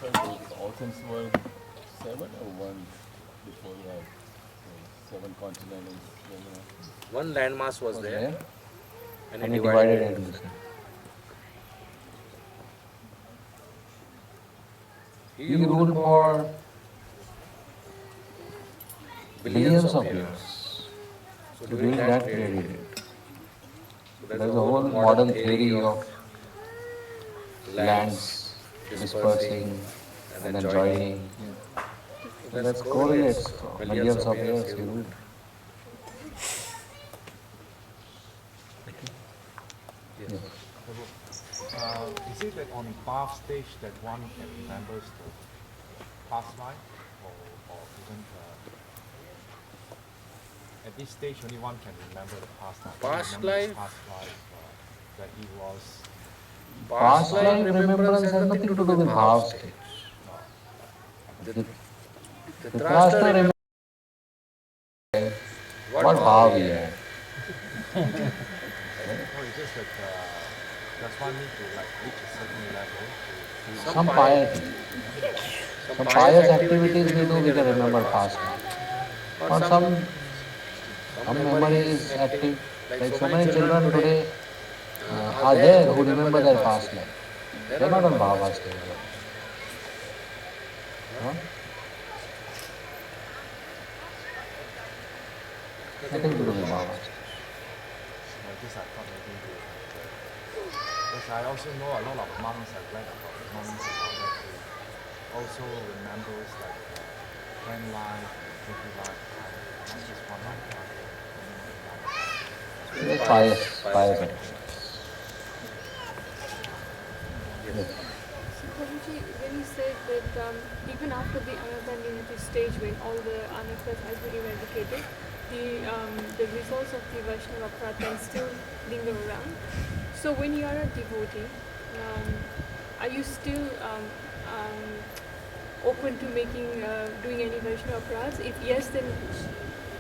So the oceans were 7 or 1 before that? 7 continents. One landmass was there, and And it he divided divided into this. He ruled for billions of years. So during that period he did. So there's a whole modern theory of lands dispersing and then joining. So that correlates to millions of years he ruled. Yes. Is it that on path stage that one can remember the past life, or even at this stage only one can remember the past life? Past Remember life? his past life, that he was. Past life remembrance has nothing to do with bhav stage. The Dhritarashtra remembers what bhav he had. Or it's just that does one need to like reach a certain level to Some piety. Some pious activities we do, we can remember past life. Or some memories active. Like so many children today are there who remember their past life. They are not on bhava stage. Huh? Nothing to do with bhava stage. this I thought maybe because I also know a lot of monks, I've read about monks and all that, who also remembers like when life, every life, not just one lifetime. Pious activities. Yes. So Prabhuji, when you said that even after the unabandoned stage, when all the anarthas has been eradicated, the results of the Vaishnava Pratan still linger around. So when you are a devotee, are you still open to doing any Vaishnava Prats? If yes, then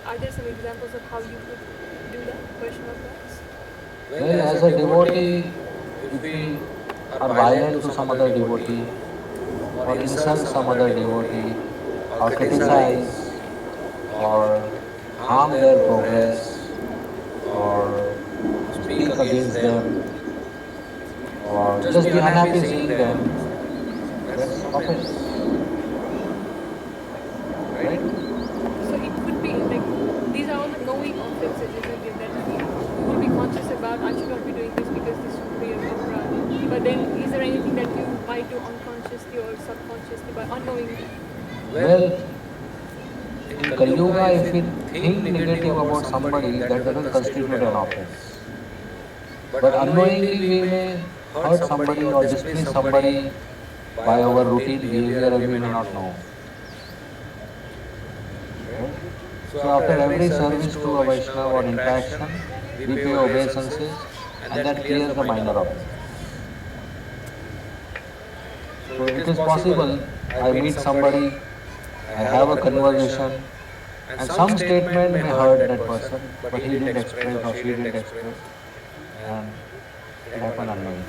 are there some examples of how you could do that, Vaishnava Prats? Well, as a devotee, if we are violent to some other devotee, or insult some other devotee, or criticize, or harm their progress, or speak against them, or just be unhappy seeing them, that's offense. Right? So it could be like these are all the knowing offenses, isn't it? That we will be conscious about. I should not be doing this because this then is there anything that you might do unconsciously or subconsciously by unknowingly? Well, in Kali Yuga, if we think negative about somebody, that doesn't constitute an offense. But unknowingly, we may hurt somebody or displease somebody by our routine behavior and we may not know. Right? So after every service to a Vaishnava or interaction, we pay obeisances and that clears the minor offense. So it is possible I meet somebody, I have a conversation, and some statement may hurt that person, but he didn't express or she didn't express, and it happened unknowingly.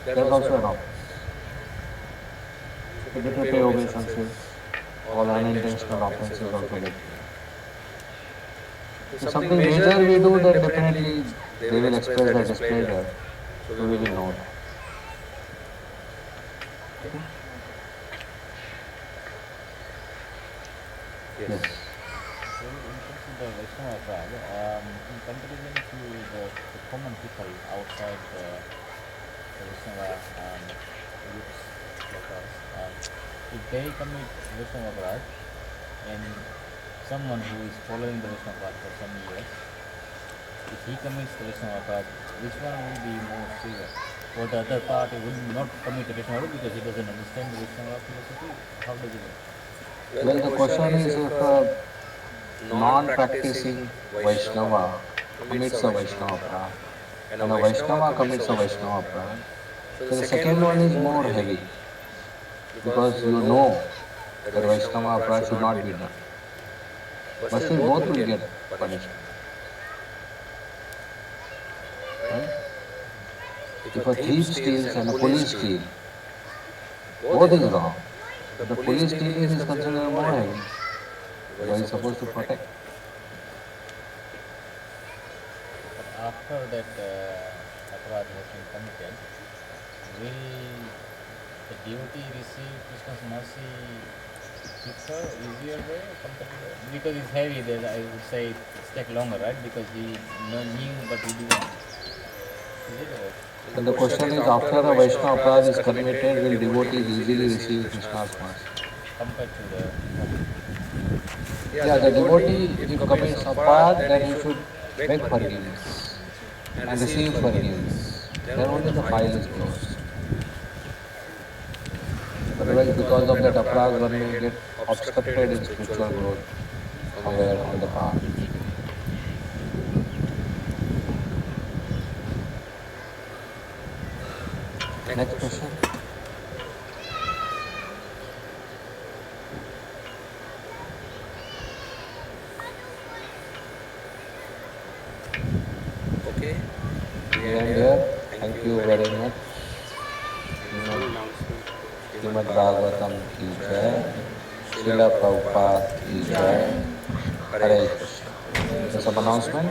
That's also an offense. So they pay obeisances, all unintentional offenses also get. If something major we do, then definitely they will express their displeasure, so we will know that. Okay? Yes. So in terms of the Vaishnava tribe, in comparison to the common people outside the Vaishnava groups like us, if they commit Vaishnava Aparad and someone who is following the Vaishnava Aparad for some years, if he commits the Vaishnava Aparad, which one will be more severe? Or the other party will not commit the Vaishnava because he doesn't understand the Vaishnava philosophy? How does it work? Well, the question is if a non-practicing Vaishnava commits a Vaishnava Aparad and a Vaishnava commits a Vaishnava Aparad, so the second one is more heavy because you know that Vaishnava Aparad should not be done. But still both will get punished. Right? If a thief steals and a police steals, both is wrong. The police stealing is considered more heavy. Why is supposed to protect? But after that aparad has been committed, will the devotee receive Krishna's mercy quicker, easier way compared to the, because it's heavy, then I would say it's take longer, right? Because he knew but he didn't. Is it or? And the question is, after a Vaishnava Aparad is committed, will devotees easily receive Krishna's mercy? Compared to the Yeah, the devotee, if he commits Aparad, then he should beg forgiveness and receive forgiveness. Then only the file is closed. Otherwise, because of that Aparad, one may get obstructed in spiritual growth somewhere on the path. Next question. Okay. We end here. Thank you very much. Srimad Bhagavatam ki jai. Srila Prabhupada ki jai. Hare Krishna. So some announcement.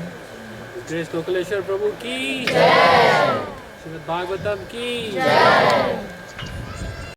HG Gokuleshwar Prabhu ki Jai. Srimad Bhagavatam ki Jai.